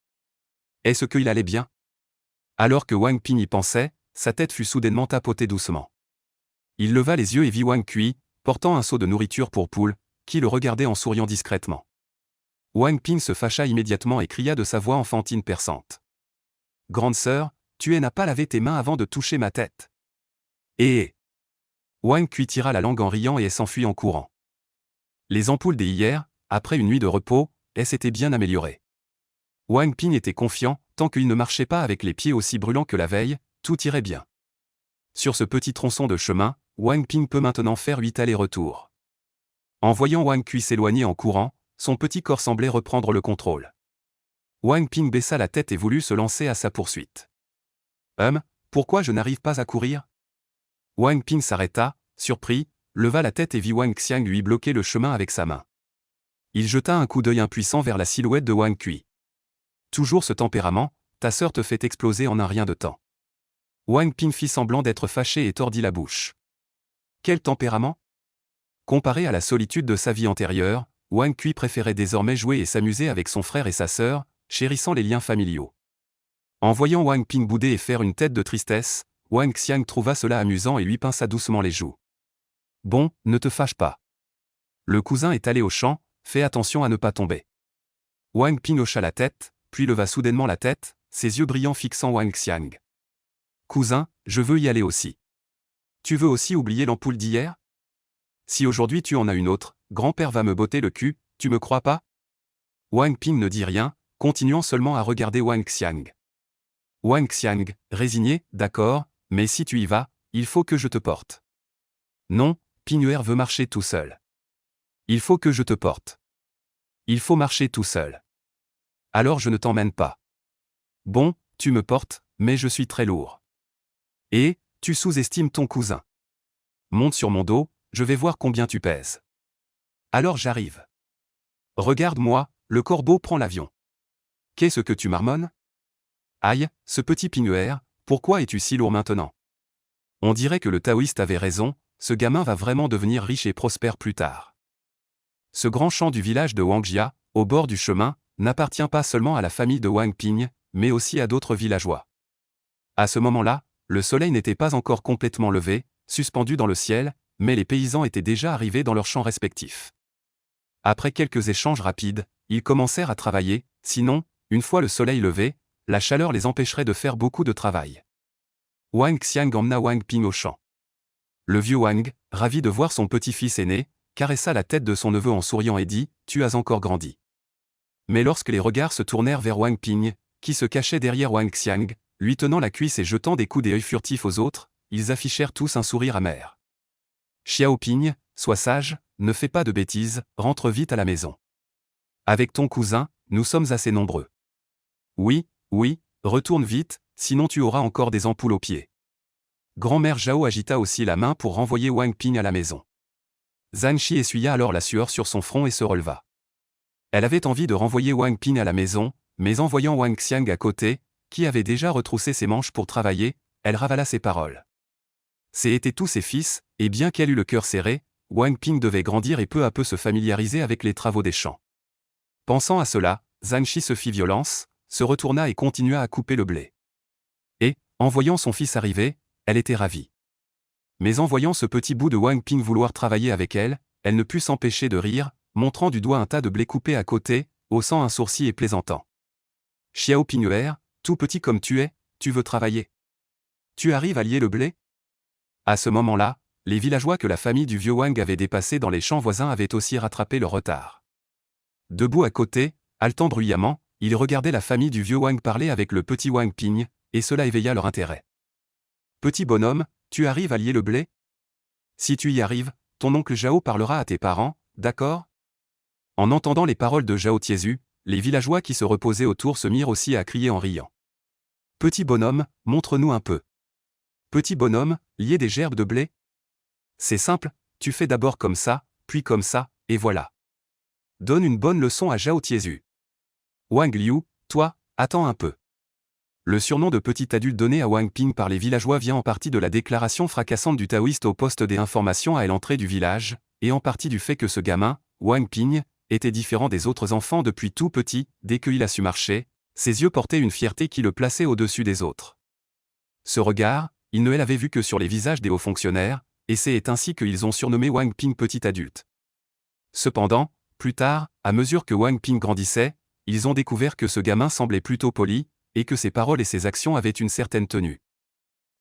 Est-ce qu'il allait bien? Alors que Wang Ping y pensait, sa tête fut soudainement tapotée doucement. Il leva les yeux et vit Wang Kui, portant un seau de nourriture pour poule, qui le regardait en souriant discrètement. Wang Ping se fâcha immédiatement et cria de sa voix enfantine perçante. « Grande sœur, tu n'as pas lavé tes mains avant de toucher ma tête. Et Wang Kui tira la langue en riant et s'enfuit en courant. Les ampoules des hier, après une nuit de repos, s'étaient bien améliorées. Wang Ping était confiant, tant qu'il ne marchait pas avec les pieds aussi brûlants que la veille, tout irait bien. Sur ce petit tronçon de chemin, Wang Ping peut maintenant faire 8 allers-retours. En voyant Wang Kui s'éloigner en courant, son petit corps semblait reprendre le contrôle. Wang Ping baissa la tête et voulut se lancer à sa poursuite. Pourquoi je n'arrive pas à courir? Wang Ping s'arrêta, surpris, leva la tête et vit Wang Xiang lui bloquer le chemin avec sa main. Il jeta un coup d'œil impuissant vers la silhouette de Wang Kui. Toujours ce tempérament, ta sœur te fait exploser en un rien de temps. Wang Ping fit semblant d'être fâché et tordit la bouche. Quel tempérament? Comparé à la solitude de sa vie antérieure, Wang Kui préférait désormais jouer et s'amuser avec son frère et sa sœur, chérissant les liens familiaux. En voyant Wang Ping bouder et faire une tête de tristesse, Wang Xiang trouva cela amusant et lui pinça doucement les joues. Bon, ne te fâche pas. Le cousin est allé au champ, fais attention à ne pas tomber. Wang Ping hocha la tête, puis leva soudainement la tête, ses yeux brillants fixant Wang Xiang. Cousin, je veux y aller aussi. Tu veux aussi oublier l'ampoule d'hier? Si aujourd'hui tu en as une autre, grand-père va me botter le cul, tu me crois pas? Wang Ping ne dit rien, continuant seulement à regarder Wang Xiang. Wang Xiang, résigné, d'accord, mais si tu y vas, il faut que je te porte. Non, Ping'er veut marcher tout seul. Il faut que je te porte. Il faut marcher tout seul. Alors je ne t'emmène pas. Bon, tu me portes, mais je suis très lourd. Et, tu sous-estimes ton cousin. Monte sur mon dos, je vais voir combien tu pèses. Alors j'arrive. Regarde-moi, le corbeau prend l'avion. Qu'est-ce que tu marmonnes? Aïe, ce petit Ping'er, pourquoi es-tu si lourd maintenant? On dirait que le taoïste avait raison, ce gamin va vraiment devenir riche et prospère plus tard. Ce grand champ du village de Wangjia, au bord du chemin, n'appartient pas seulement à la famille de Wang Ping, mais aussi à d'autres villageois. À ce moment-là, le soleil n'était pas encore complètement levé, suspendu dans le ciel, mais les paysans étaient déjà arrivés dans leurs champs respectifs. Après quelques échanges rapides, ils commencèrent à travailler, sinon, une fois le soleil levé, la chaleur les empêcherait de faire beaucoup de travail. Wang Xiang emmena Wang Ping au champ. Le vieux Wang, ravi de voir son petit-fils aîné, caressa la tête de son neveu en souriant et dit « Tu as encore grandi ». Mais lorsque les regards se tournèrent vers Wang Ping, qui se cachait derrière Wang Xiang, lui tenant la cuisse et jetant des coups d'œil furtifs aux autres, ils affichèrent tous un sourire amer. Xiao Ping, sois sage, ne fais pas de bêtises, rentre vite à la maison. Avec ton cousin, nous sommes assez nombreux. Oui, retourne vite, sinon tu auras encore des ampoules aux pieds. Grand-mère Zhao agita aussi la main pour renvoyer Wang Ping à la maison. Zhan Shi essuya alors la sueur sur son front et se releva. Elle avait envie de renvoyer Wang Ping à la maison, mais en voyant Wang Xiang à côté, qui avait déjà retroussé ses manches pour travailler, elle ravala ses paroles. C'étaient tous ses fils, et bien qu'elle eût le cœur serré, Wang Ping devait grandir et peu à peu se familiariser avec les travaux des champs. Pensant à cela, Zhan Shi se fit violence, se retourna et continua à couper le blé. Et, en voyant son fils arriver, elle était ravie. Mais en voyant ce petit bout de Wang Ping vouloir travailler avec elle, elle ne put s'empêcher de rire, montrant du doigt un tas de blé coupé à côté, haussant un sourcil et plaisantant. Xiao Ping'er, tout petit comme tu es, tu veux travailler? Tu arrives à lier le blé? À ce moment-là, les villageois que la famille du vieux Wang avait dépassés dans les champs voisins avaient aussi rattrapé leur retard. Debout à côté, haletant bruyamment, ils regardaient la famille du vieux Wang parler avec le petit Wang Ping, et cela éveilla leur intérêt. Petit bonhomme, tu arrives à lier le blé? Si tu y arrives, ton oncle Zhao parlera à tes parents, d'accord? En entendant les paroles de Zhao Tiezu, les villageois qui se reposaient autour se mirent aussi à crier en riant. Petit bonhomme, montre-nous un peu. Petit bonhomme, lier des gerbes de blé? C'est simple, tu fais d'abord comme ça, puis comme ça, et voilà. Donne une bonne leçon à Zhao Tiezu. Wang Liu, toi, attends un peu. Le surnom de petit adulte donné à Wang Ping par les villageois vient en partie de la déclaration fracassante du taoïste au poste des informations à l'entrée du village, et en partie du fait que ce gamin, Wang Ping, était différent des autres enfants depuis tout petit, dès qu'il a su marcher, ses yeux portaient une fierté qui le plaçait au-dessus des autres. Ce regard, il ne l'avait vu que sur les visages des hauts fonctionnaires, et c'est ainsi qu'ils ont surnommé Wang Ping petit adulte. Cependant, plus tard, à mesure que Wang Ping grandissait, ils ont découvert que ce gamin semblait plutôt poli, et que ses paroles et ses actions avaient une certaine tenue.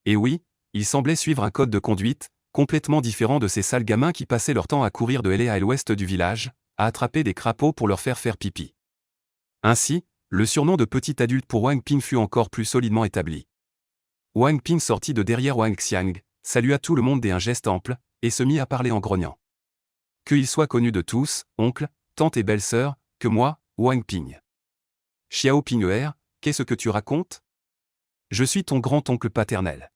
Et oui, il semblait suivre un code de conduite, complètement différent de ces sales gamins qui passaient leur temps à courir de l'est à l'ouest du village, à attraper des crapauds pour leur faire pipi. Ainsi, le surnom de petit adulte pour Wang Ping fut encore plus solidement établi. Wang Ping sortit de derrière Wang Xiang, salua tout le monde d'un geste ample, et se mit à parler en grognant. Qu'il soit connu de tous, oncle, tante et belle-sœur, que moi, Wang Ping. Xiao Ping'er, qu'est-ce que tu racontes? Je suis ton grand-oncle paternel.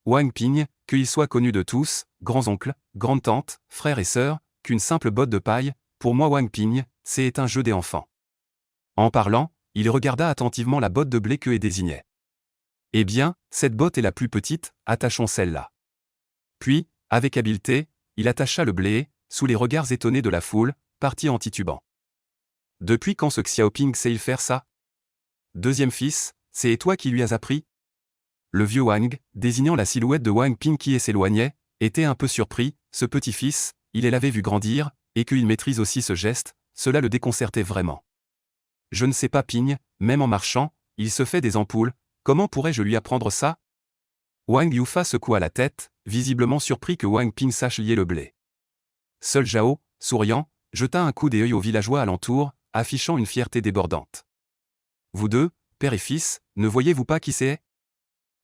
Wang Ping, qu'il soit connu de tous, grands-oncles, grandes-tantes, frères et sœurs, qu'une simple botte de paille, pour moi Wang Ping, c'est un jeu des enfants. En parlant, il regarda attentivement la botte de blé que et désignait. Eh bien, cette botte est la plus petite, attachons celle-là. Puis, avec habileté, il attacha le blé, sous les regards étonnés de la foule, partit en titubant. Depuis quand ce Xiaoping sait-il faire ça? Deuxième fils, c'est toi qui lui as appris? Le vieux Wang, désignant la silhouette de Wang Ping qui s'éloignait, était un peu surpris, ce petit-fils, il l'avait vu grandir, et qu'il maîtrise aussi ce geste, cela le déconcertait vraiment. Je ne sais pas Ping, même en marchant, il se fait des ampoules, comment pourrais-je lui apprendre ça? Wang Yufa secoua la tête, visiblement surpris que Wang Ping sache lier le blé. Seul Zhao, souriant, jeta un coup d'œil aux villageois alentour, affichant une fierté débordante. Vous deux, père et fils, ne voyez-vous pas qui c'est?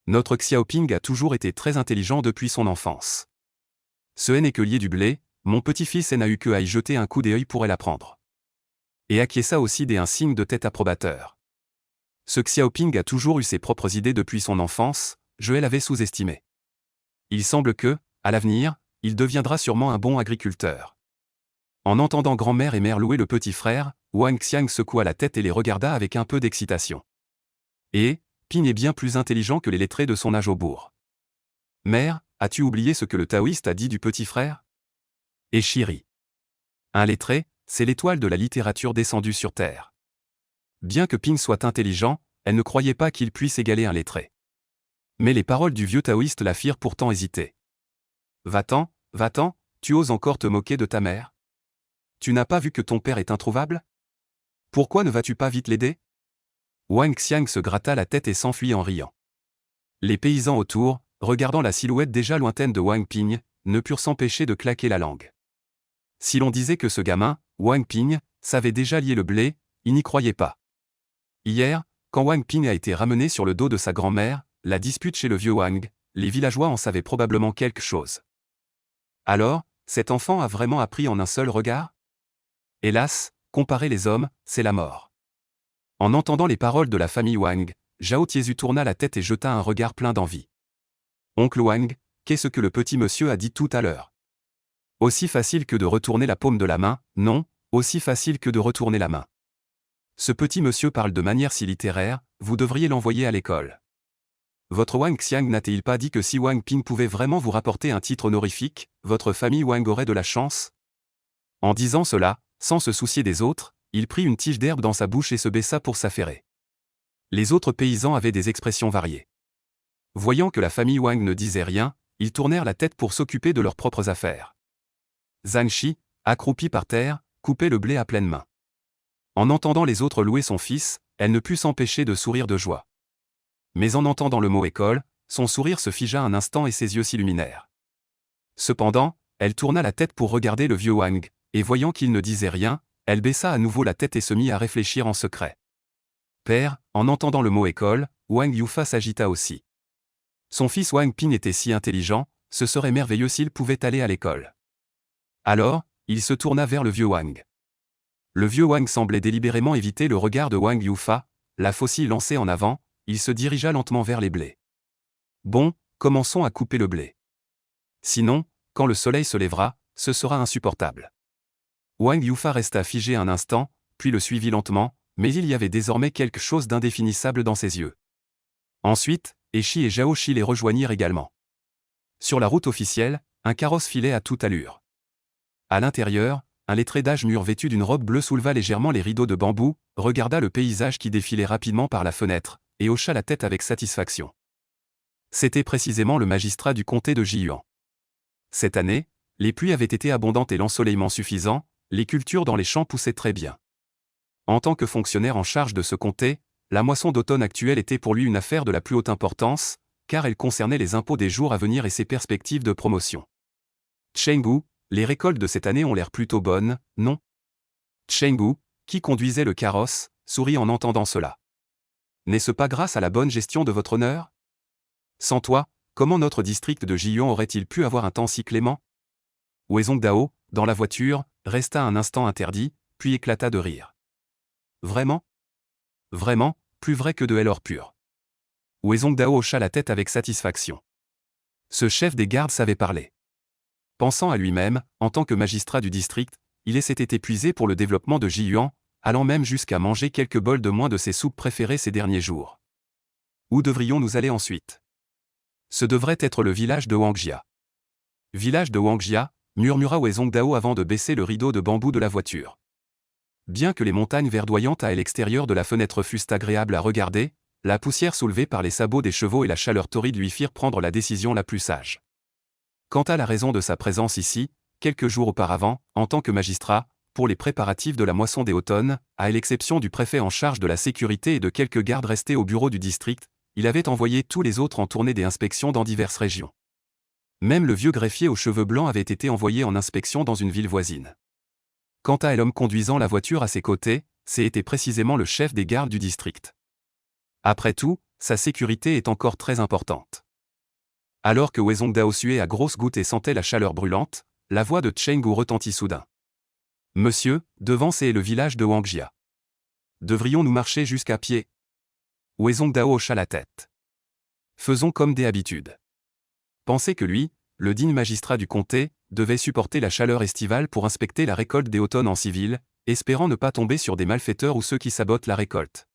Notre Xiaoping a toujours été très intelligent depuis son enfance. Ce n'est que lier du blé, mon petit-fils n'a eu que à y jeter un coup d'œil pour l'apprendre. Et acquiesça aussi un signe de tête approbateur. Ce Xiaoping a toujours eu ses propres idées depuis son enfance, je l'avais sous-estimé. Il semble que, à l'avenir, il deviendra sûrement un bon agriculteur. En entendant grand-mère et mère louer le petit frère, Wang Xiang secoua la tête et les regarda avec un peu d'excitation. Et, Ping est bien plus intelligent que les lettrés de son âge au bourg. Mère, as-tu oublié ce que le taoïste a dit du petit frère? Et Chiri. Un lettré, c'est l'étoile de la littérature descendue sur Terre. Bien que Ping soit intelligent, elle ne croyait pas qu'il puisse égaler un lettré. Mais les paroles du vieux taoïste la firent pourtant hésiter. Va-t'en, tu oses encore te moquer de ta mère? Tu n'as pas vu que ton père est introuvable? Pourquoi ne vas-tu pas vite l'aider? Wang Xiang se gratta la tête et s'enfuit en riant. Les paysans autour, regardant la silhouette déjà lointaine de Wang Ping, ne purent s'empêcher de claquer la langue. Si l'on disait que ce gamin, Wang Ping, savait déjà lier le blé, ils n'y croyaient pas. Hier, quand Wang Ping a été ramené sur le dos de sa grand-mère, la dispute chez le vieux Wang, les villageois en savaient probablement quelque chose. Alors, cet enfant a vraiment appris en un seul regard? Hélas, comparer les hommes, c'est la mort. En entendant les paroles de la famille Wang, Zhao Tiezu tourna la tête et jeta un regard plein d'envie. Oncle Wang, qu'est-ce que le petit monsieur a dit tout à l'heure? Aussi facile que de retourner la paume de la main, non, aussi facile que de retourner la main. Ce petit monsieur parle de manière si littéraire, vous devriez l'envoyer à l'école. Votre Wang Xiang n'a-t-il pas dit que si Wang Ping pouvait vraiment vous rapporter un titre honorifique, votre famille Wang aurait de la chance? En disant cela, sans se soucier des autres, il prit une tige d'herbe dans sa bouche et se baissa pour s'affairer. Les autres paysans avaient des expressions variées. Voyant que la famille Wang ne disait rien, ils tournèrent la tête pour s'occuper de leurs propres affaires. Zhang Shi, accroupie par terre, coupait le blé à pleine main. En entendant les autres louer son fils, elle ne put s'empêcher de sourire de joie. Mais en entendant le mot école, son sourire se figea un instant et ses yeux s'illuminèrent. Cependant, elle tourna la tête pour regarder le vieux Wang, et voyant qu'il ne disait rien, elle baissa à nouveau la tête et se mit à réfléchir en secret. Père, en entendant le mot école, Wang Yufa s'agita aussi. Son fils Wang Ping était si intelligent, ce serait merveilleux s'il pouvait aller à l'école. Alors, il se tourna vers le vieux Wang. Le vieux Wang semblait délibérément éviter le regard de Wang Yufa, la faucille lancée en avant, il se dirigea lentement vers les blés. Bon, commençons à couper le blé. Sinon, quand le soleil se lèvera, ce sera insupportable. Wang Yufa resta figé un instant, puis le suivit lentement, mais il y avait désormais quelque chose d'indéfinissable dans ses yeux. Ensuite, Eshi et Zhao Shi les rejoignirent également. Sur la route officielle, un carrosse filait à toute allure. À l'intérieur, un lettré d'âge mûr vêtu d'une robe bleue souleva légèrement les rideaux de bambou, regarda le paysage qui défilait rapidement par la fenêtre, et hocha la tête avec satisfaction. C'était précisément le magistrat du comté de Jiyuan. Cette année, les pluies avaient été abondantes et l'ensoleillement suffisant, les cultures dans les champs poussaient très bien. En tant que fonctionnaire en charge de ce comté, la moisson d'automne actuelle était pour lui une affaire de la plus haute importance, car elle concernait les impôts des jours à venir et ses perspectives de promotion. Chenggu, les récoltes de cette année ont l'air plutôt bonnes, non? Chenggu, qui conduisait le carrosse, sourit en entendant cela. N'est-ce pas grâce à la bonne gestion de votre honneur? Sans toi, comment notre district de Jiyuan aurait-il pu avoir un temps si clément? Wezong Dao, dans la voiture, resta un instant interdit, puis éclata de rire. Vraiment? Vraiment, plus vrai que de l'or pur. Wezong Dao hocha la tête avec satisfaction. Ce chef des gardes savait parler. Pensant à lui-même, en tant que magistrat du district, il s'était épuisé pour le développement de Jiyuan, allant même jusqu'à manger quelques bols de moins de ses soupes préférées ces derniers jours. Où devrions-nous aller ensuite? Ce devrait être le village de Wangjia. Village de Wangjia, murmura Wezong Dao avant de baisser le rideau de bambou de la voiture. Bien que les montagnes verdoyantes à l'extérieur de la fenêtre fussent agréables à regarder, la poussière soulevée par les sabots des chevaux et la chaleur torride lui firent prendre la décision la plus sage. Quant à la raison de sa présence ici, quelques jours auparavant, en tant que magistrat, pour les préparatifs de la moisson des automnes, à l'exception du préfet en charge de la sécurité et de quelques gardes restés au bureau du district, il avait envoyé tous les autres en tournée des inspections dans diverses régions. Même le vieux greffier aux cheveux blancs avait été envoyé en inspection dans une ville voisine. Quant à l'homme conduisant la voiture à ses côtés, c'était précisément le chef des gardes du district. Après tout, sa sécurité est encore très importante. Alors que Wezong Dao suait à grosses gouttes et sentait la chaleur brûlante, la voix de Chenggu retentit soudain. « Monsieur, devant c'est le village de Wangjia. Devrions-nous marcher jusqu'à pied ?» Wezong Dao hocha la tête. « Faisons comme des habitudes. » Pensez que lui, le digne magistrat du comté, devait supporter la chaleur estivale pour inspecter la récolte des automnes en civil, espérant ne pas tomber sur des malfaiteurs ou ceux qui sabotent la récolte.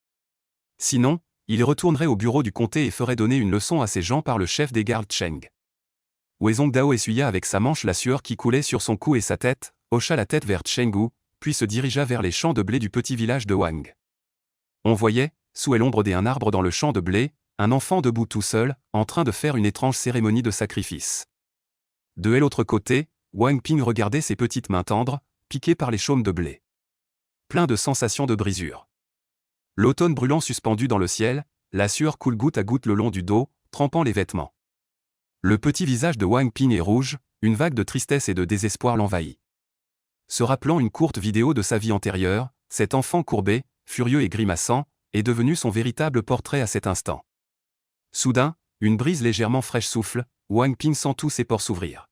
Sinon, il retournerait au bureau du comté et ferait donner une leçon à ces gens par le chef des gardes Cheng. Wezong Dao essuya avec sa manche la sueur qui coulait sur son cou et sa tête, hocha la tête vers Chenggu, puis se dirigea vers les champs de blé du petit village de Wang. On voyait, sous l'ombre d'un arbre dans le champ de blé, un enfant debout tout seul, en train de faire une étrange cérémonie de sacrifice. De l'autre côté, Wang Ping regardait ses petites mains tendres, piquées par les chaumes de blé. Plein de sensations de brisure. L'automne brûlant suspendu dans le ciel, la sueur coule goutte à goutte le long du dos, trempant les vêtements. Le petit visage de Wang Ping est rouge, une vague de tristesse et de désespoir l'envahit. Se rappelant une courte vidéo de sa vie antérieure, cet enfant courbé, furieux et grimaçant, est devenu son véritable portrait à cet instant. Soudain, une brise légèrement fraîche souffle, Wang Ping sent tous ses pores s'ouvrir.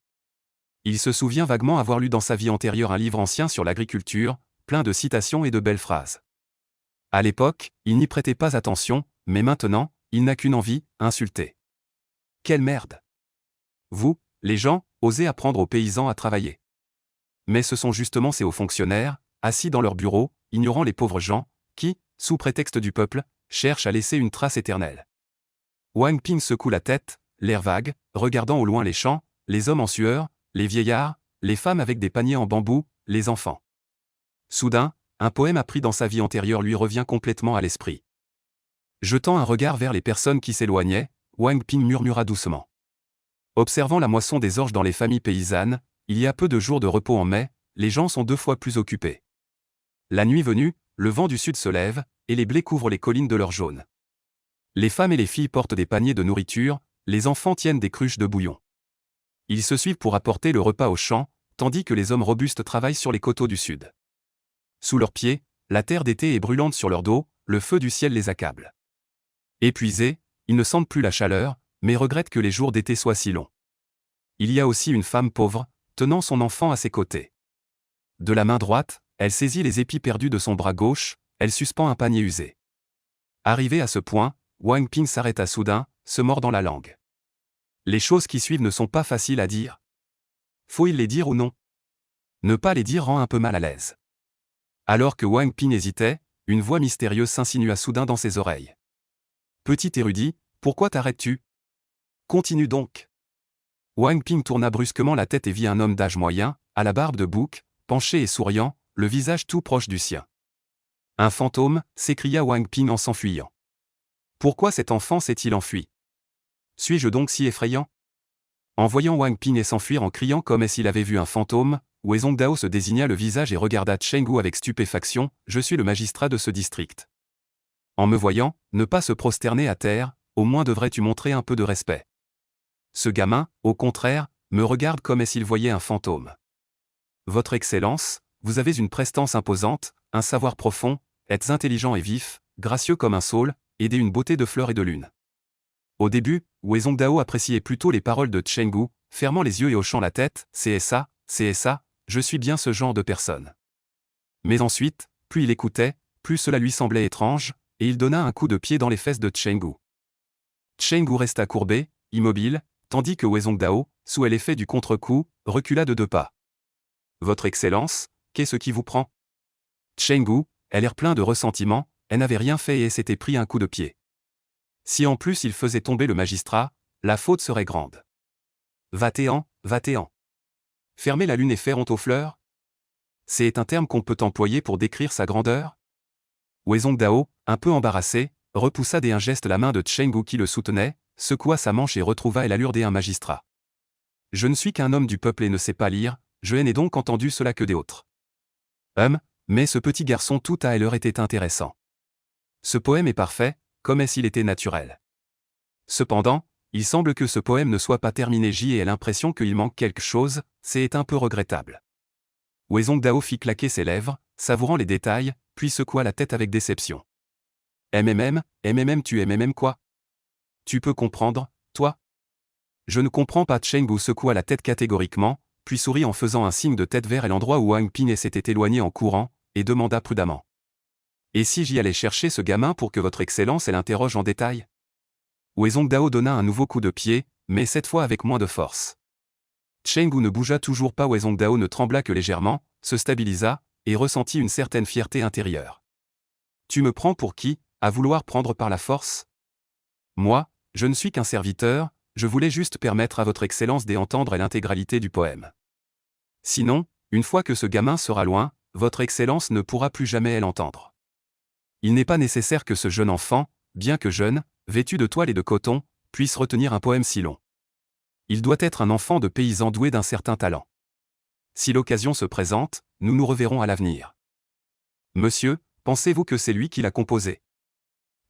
Il se souvient vaguement avoir lu dans sa vie antérieure un livre ancien sur l'agriculture, plein de citations et de belles phrases. À l'époque, il n'y prêtait pas attention, mais maintenant, il n'a qu'une envie, insulter. Quelle merde! Vous, les gens, osez apprendre aux paysans à travailler. Mais ce sont justement ces hauts fonctionnaires, assis dans leur bureau, ignorant les pauvres gens, qui, sous prétexte du peuple, cherchent à laisser une trace éternelle. Wang Ping secoue la tête, l'air vague, regardant au loin les champs, les hommes en sueur, les vieillards, les femmes avec des paniers en bambou, les enfants. Soudain, un poème appris dans sa vie antérieure lui revient complètement à l'esprit. Jetant un regard vers les personnes qui s'éloignaient, Wang Ping murmura doucement. Observant la moisson des orges dans les familles paysannes, il y a peu de jours de repos en mai, les gens sont 2 fois plus occupés. La nuit venue, le vent du sud se lève, et les blés couvrent les collines de leur jaune. Les femmes et les filles portent des paniers de nourriture, les enfants tiennent des cruches de bouillon. Ils se suivent pour apporter le repas aux champs, tandis que les hommes robustes travaillent sur les coteaux du sud. Sous leurs pieds, la terre d'été est brûlante sur leur dos, le feu du ciel les accable. Épuisés, ils ne sentent plus la chaleur, mais regrettent que les jours d'été soient si longs. Il y a aussi une femme pauvre, tenant son enfant à ses côtés. De la main droite, elle saisit les épis perdus de son bras gauche, elle suspend un panier usé. Arrivé à ce point, Wang Ping s'arrêta soudain, se mordant la langue. Les choses qui suivent ne sont pas faciles à dire. Faut-il les dire ou non? Ne pas les dire rend un peu mal à l'aise. Alors que Wang Ping hésitait, une voix mystérieuse s'insinua soudain dans ses oreilles. Petit érudit, pourquoi t'arrêtes-tu? Continue donc. Wang Ping tourna brusquement la tête et vit un homme d'âge moyen, à la barbe de bouc, penché et souriant, le visage tout proche du sien. Un fantôme, s'écria Wang Ping en s'enfuyant. Pourquoi cet enfant s'est-il enfui? Suis-je donc si effrayant? En voyant Wang Ping s'enfuir en criant comme s'il avait vu un fantôme, Wezong Dao se désigna le visage et regarda Chenggu avec stupéfaction. Je suis le magistrat de ce district. En me voyant, ne pas se prosterner à terre, au moins devrais-tu montrer un peu de respect. Ce gamin, au contraire, me regarde comme s'il voyait un fantôme. Votre Excellence, vous avez une prestance imposante, un savoir profond, êtes intelligent et vif, gracieux comme un saule, et une beauté de fleurs et de lune. Au début, Wezong Dao appréciait plutôt les paroles de Chenggu, fermant les yeux et hochant la tête, c'est ça, je suis bien ce genre de personne. Mais ensuite, plus il écoutait, plus cela lui semblait étrange, et il donna un coup de pied dans les fesses de Chenggu. Chenggu resta courbé, immobile, tandis que Wezong Dao, sous l'effet du contre-coup, recula de 2 pas. Votre Excellence, qu'est-ce qui vous prend? Chenggu, elle l'air plein de ressentiment, elle n'avait rien fait et s'était pris un coup de pied. Si en plus il faisait tomber le magistrat, la faute serait grande. Va-t'en, va-t'en. Fermer la lune et faire honte aux fleurs? C'est un terme qu'on peut employer pour décrire sa grandeur? Wezong Dao, un peu embarrassé, repoussa d'un geste la main de Chenggu qui le soutenait, secoua sa manche et retrouva l'allure d'un magistrat. Je ne suis qu'un homme du peuple et ne sais pas lire, je n'ai donc entendu cela que des autres. Mais ce petit garçon tout à l'heure était intéressant. Ce poème est parfait, comme s'il était naturel. Cependant, il semble que ce poème ne soit pas terminé. J a l'impression qu'il manque quelque chose, c'est un peu regrettable. Wezong Dao fit claquer ses lèvres, savourant les détails, puis secoua la tête avec déception. Tu quoi? Tu peux comprendre, toi? Je ne comprends pas. Chenggu secoua la tête catégoriquement, puis sourit en faisant un signe de tête vers l'endroit où Wang Ping s'était éloigné en courant, et demanda prudemment. Et si j'y allais chercher ce gamin pour que votre Excellence l'interroge en détail? Wezong Dao donna un nouveau coup de pied, mais cette fois avec moins de force. Chenggu ne bougea toujours pas. Wezong Dao ne trembla que légèrement, se stabilisa, et ressentit une certaine fierté intérieure. Tu me prends pour qui, à vouloir prendre par la force? Moi, je ne suis qu'un serviteur, je voulais juste permettre à votre Excellence d'entendre l'intégralité du poème. Sinon, une fois que ce gamin sera loin, votre Excellence ne pourra plus jamais l'entendre. Il n'est pas nécessaire que ce jeune enfant, bien que jeune, vêtu de toile et de coton, puisse retenir un poème si long. Il doit être un enfant de paysan doué d'un certain talent. Si l'occasion se présente, nous nous reverrons à l'avenir. Monsieur, pensez-vous que c'est lui qui l'a composé?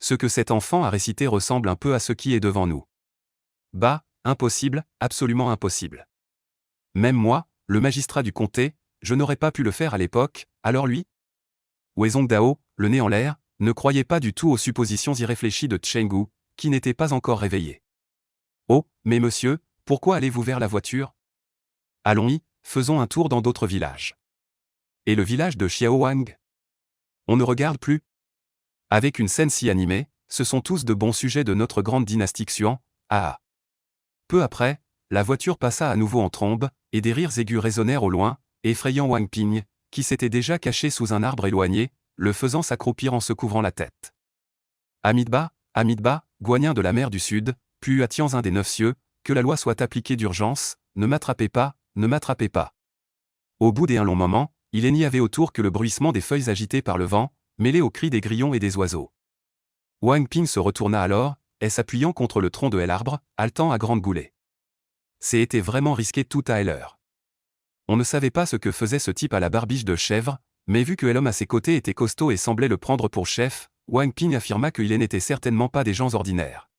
Ce que cet enfant a récité ressemble un peu à ce qui est devant nous. Bah, impossible, absolument impossible. Même moi, le magistrat du comté, je n'aurais pas pu le faire à l'époque, alors lui? Wezong Dao, le nez en l'air, ne croyait pas du tout aux suppositions irréfléchies de Chenggu, qui n'était pas encore réveillé. Oh, mais monsieur, pourquoi allez-vous vers la voiture? Allons-y, faisons un tour dans d'autres villages. Et le village de Xiaowang? On ne regarde plus? Avec une scène si animée, ce sont tous de bons sujets de notre grande dynastie Xuan, ah. Peu après, la voiture passa à nouveau en trombe, et des rires aigus résonnèrent au loin, effrayant Wang Ping, qui s'était déjà caché sous un arbre éloigné, le faisant s'accroupir en se couvrant la tête. Amidba, Guanyin de la mer du Sud, Puatians un des 9 cieux, que la loi soit appliquée d'urgence, ne m'attrapez pas, ne m'attrapez pas. Au bout d'un long moment, il n'y avait autour que le bruissement des feuilles agitées par le vent, mêlé aux cris des grillons et des oiseaux. Wang Ping se retourna alors, et s'appuyant contre le tronc de l'arbre, haletant à grande goulée. C'était vraiment risqué tout à l'heure. On ne savait pas ce que faisait ce type à la barbiche de chèvre, mais vu que l'homme à ses côtés était costaud et semblait le prendre pour chef, Wang Ping affirma qu'il n'était certainement pas des gens ordinaires.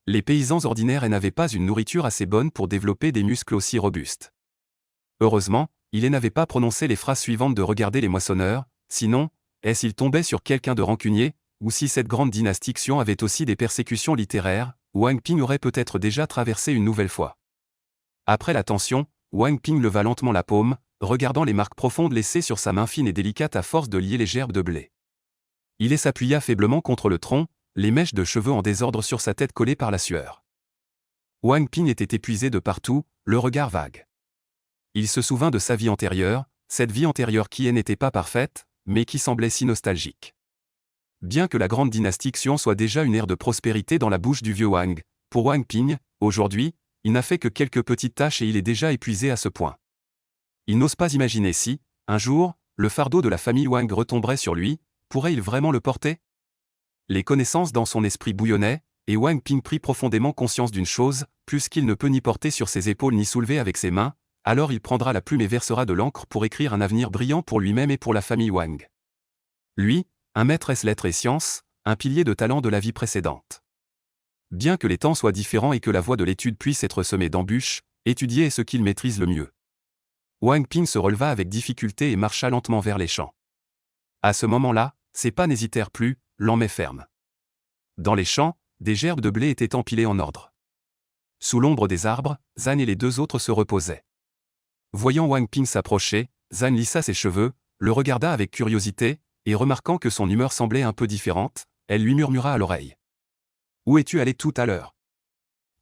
Les paysans ordinaires n'avaient pas une nourriture assez bonne pour développer des muscles aussi robustes. Heureusement, il n'avait pas prononcé les phrases suivantes de regarder les moissonneurs, sinon, s'il tombait sur quelqu'un de rancunier, ou si cette grande dynastie Xian avait aussi des persécutions littéraires, Wang Ping aurait peut-être déjà traversé une nouvelle fois. Après la tension, Wang Ping leva lentement la paume, regardant les marques profondes laissées sur sa main fine et délicate à force de lier les gerbes de blé. Il s'appuya faiblement contre le tronc, les mèches de cheveux en désordre sur sa tête collées par la sueur. Wang Ping était épuisé de partout, le regard vague. Il se souvint de sa vie antérieure, cette vie antérieure qui n'était pas parfaite, mais qui semblait si nostalgique. Bien que la grande dynastie Xian soit déjà une ère de prospérité dans la bouche du vieux Wang, pour Wang Ping, aujourd'hui, il n'a fait que quelques petites tâches et il est déjà épuisé à ce point. Il n'ose pas imaginer si, un jour, le fardeau de la famille Wang retomberait sur lui, pourrait-il vraiment le porter? Les connaissances dans son esprit bouillonnaient, et Wang Ping prit profondément conscience d'une chose, puisqu'il ne peut ni porter sur ses épaules ni soulever avec ses mains, alors il prendra la plume et versera de l'encre pour écrire un avenir brillant pour lui-même et pour la famille Wang. Lui, un maître lettres et sciences, un pilier de talent de la vie précédente. Bien que les temps soient différents et que la voie de l'étude puisse être semée d'embûches, étudier est ce qu'il maîtrise le mieux. Wang Ping se releva avec difficulté et marcha lentement vers les champs. À ce moment-là, ses pas n'hésitèrent plus, lents mais fermes. Dans les champs, des gerbes de blé étaient empilées en ordre. Sous l'ombre des arbres, Zhan et les deux autres se reposaient. Voyant Wang Ping s'approcher, Zhan lissa ses cheveux, le regarda avec curiosité, et remarquant que son humeur semblait un peu différente, elle lui murmura à l'oreille. « Où es-tu allé tout à l'heure?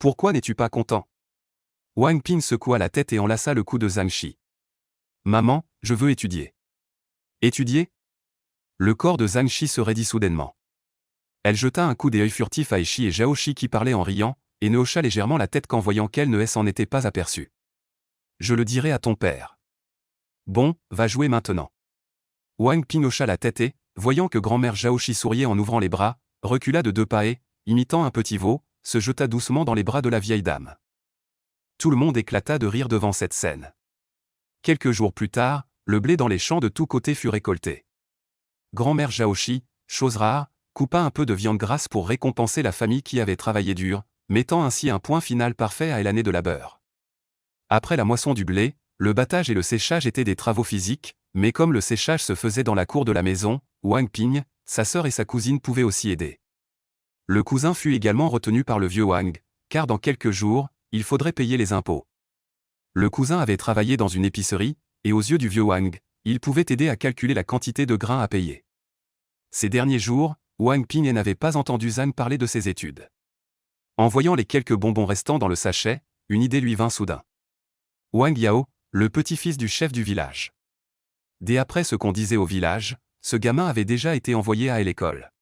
Pourquoi n'es-tu pas content ?» Wang Ping secoua la tête et enlaça le cou de Zhan Shi. « Maman, je veux étudier. » « Étudier ?» Le corps de Zhan Shi se raidit soudainement. Elle jeta un coup d'œil furtif à Eshi et Zhao Shi qui parlaient en riant, et ne hocha légèrement la tête qu'en voyant qu'elle ne s'en était pas aperçue. « Je le dirai à ton père. »« Bon, va jouer maintenant. » Wang Ping hocha la tête et, voyant que grand-mère Zhao Shi souriait en ouvrant les bras, recula de 2 pas et, imitant un petit veau, se jeta doucement dans les bras de la vieille dame. Tout le monde éclata de rire devant cette scène. Quelques jours plus tard, le blé dans les champs de tous côtés fut récolté. Grand-mère Zhao Shi, chose rare, coupa un peu de viande grasse pour récompenser la famille qui avait travaillé dur, mettant ainsi un point final parfait à l'année de labeur. Après la moisson du blé, le battage et le séchage étaient des travaux physiques, mais comme le séchage se faisait dans la cour de la maison, Wang Ping, sa sœur et sa cousine pouvaient aussi aider. Le cousin fut également retenu par le vieux Wang, car dans quelques jours, il faudrait payer les impôts. Le cousin avait travaillé dans une épicerie, et aux yeux du vieux Wang, il pouvait aider à calculer la quantité de grains à payer. Ces derniers jours, Wang Ping n'avait pas entendu Zhan parler de ses études. En voyant les quelques bonbons restants dans le sachet, une idée lui vint soudain. Wang Yao, le petit-fils du chef du village. Dès après ce qu'on disait au village, ce gamin avait déjà été envoyé à l'école.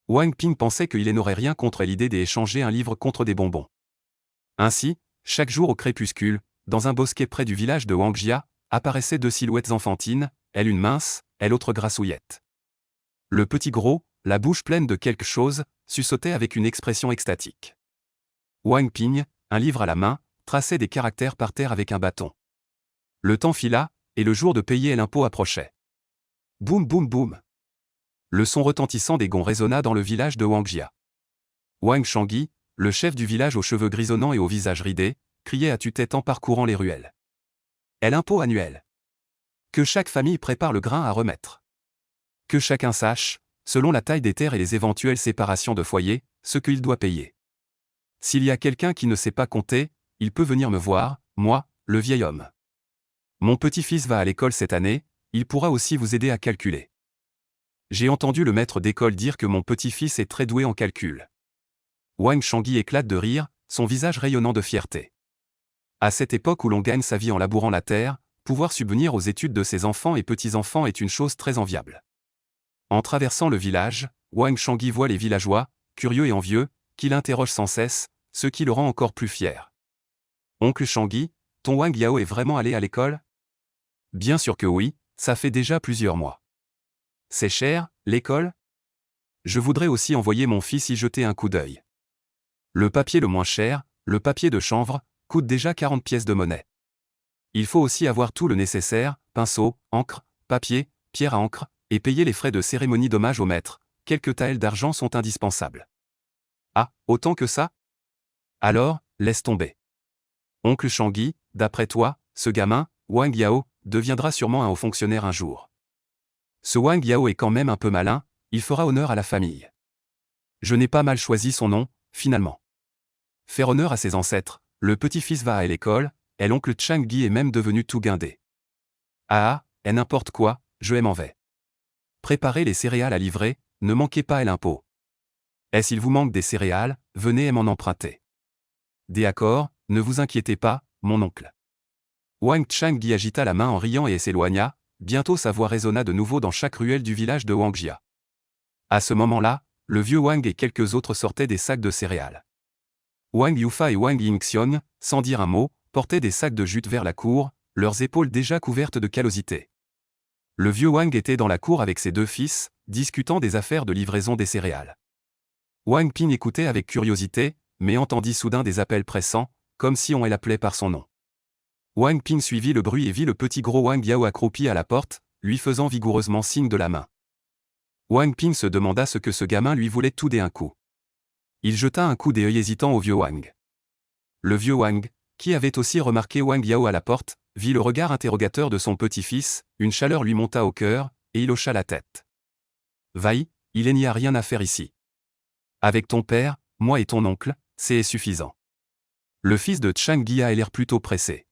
Wang Ping pensait qu'il n'aurait rien contre l'idée d'échanger un livre contre des bonbons. Ainsi, chaque jour au crépuscule, dans un bosquet près du village de Wangjia, apparaissaient 2 silhouettes enfantines, elle une mince, elle autre grassouillette. Le petit gros, la bouche pleine de quelque chose, suçotait avec une expression extatique. Wang Ping, un livre à la main, traçait des caractères par terre avec un bâton. Le temps fila, et le jour de payer l'impôt approchait. Boum boum boum. Le son retentissant des gonds résonna dans le village de Wangjia. Wang Shangyi, le chef du village aux cheveux grisonnants et au visage ridé, criait à tue-tête en parcourant les ruelles. L'impôt annuel. Que chaque famille prépare le grain à remettre. Que chacun sache, selon la taille des terres et les éventuelles séparations de foyers, ce qu'il doit payer. S'il y a quelqu'un qui ne sait pas compter, il peut venir me voir, moi, le vieil homme. Mon petit-fils va à l'école cette année, il pourra aussi vous aider à calculer. J'ai entendu le maître d'école dire que mon petit-fils est très doué en calcul. Wang Shangyi éclate de rire, son visage rayonnant de fierté. À cette époque où l'on gagne sa vie en labourant la terre, pouvoir subvenir aux études de ses enfants et petits-enfants est une chose très enviable. En traversant le village, Wang Shangyi voit les villageois, curieux et envieux, qui l'interrogent sans cesse, ce qui le rend encore plus fier. « Oncle Shangyi, ton Wang Yao est vraiment allé à l'école ?» « Bien sûr que oui, ça fait déjà plusieurs mois. »« C'est cher, l'école ? Je voudrais aussi envoyer mon fils y jeter un coup d'œil. » Le papier le moins cher, le papier de chanvre, coûte déjà 40 pièces de monnaie. Il faut aussi avoir tout le nécessaire, pinceau, encre, papier, pierre à encre, et payer les frais de cérémonie d'hommage au maître, quelques taels d'argent sont indispensables. Ah, autant que ça ? Alors, laisse tomber. Oncle Shangyi, d'après toi, ce gamin, Wang Yao, deviendra sûrement un haut fonctionnaire un jour. Ce Wang Yao est quand même un peu malin, il fera honneur à la famille. Je n'ai pas mal choisi son nom, finalement. Faire honneur à ses ancêtres, le petit-fils va à l'école, et l'oncle Changyi est même devenu tout guindé. Ah, et n'importe quoi, je m'en vais. Préparez les céréales à livrer, ne manquez pas l'impôt. Et s'il vous manque des céréales, venez et m'en emprunter. D'accord, ne vous inquiétez pas, mon oncle. Wang Changyi agita la main en riant et s'éloigna, bientôt sa voix résonna de nouveau dans chaque ruelle du village de Wangjia. À ce moment-là, le vieux Wang et quelques autres sortaient des sacs de céréales. Wang Yufa et Wang Yingxiong, sans dire un mot, portaient des sacs de jute vers la cour, leurs épaules déjà couvertes de callosité. Le vieux Wang était dans la cour avec ses 2 fils, discutant des affaires de livraison des céréales. Wang Ping écoutait avec curiosité, mais entendit soudain des appels pressants, comme si on l'appelait par son nom. Wang Ping suivit le bruit et vit le petit gros Wang Yao accroupi à la porte, lui faisant vigoureusement signe de la main. Wang Ping se demanda ce que ce gamin lui voulait tout d'un coup. Il jeta un coup d'œil hésitant au vieux Wang. Le vieux Wang, qui avait aussi remarqué Wang Yao à la porte, vit le regard interrogateur de son petit-fils, une chaleur lui monta au cœur, et il hocha la tête. Vai, il n'y a rien à faire ici. Avec ton père, moi et ton oncle, c'est suffisant. Le fils de Chang Gia a l'air plutôt pressé.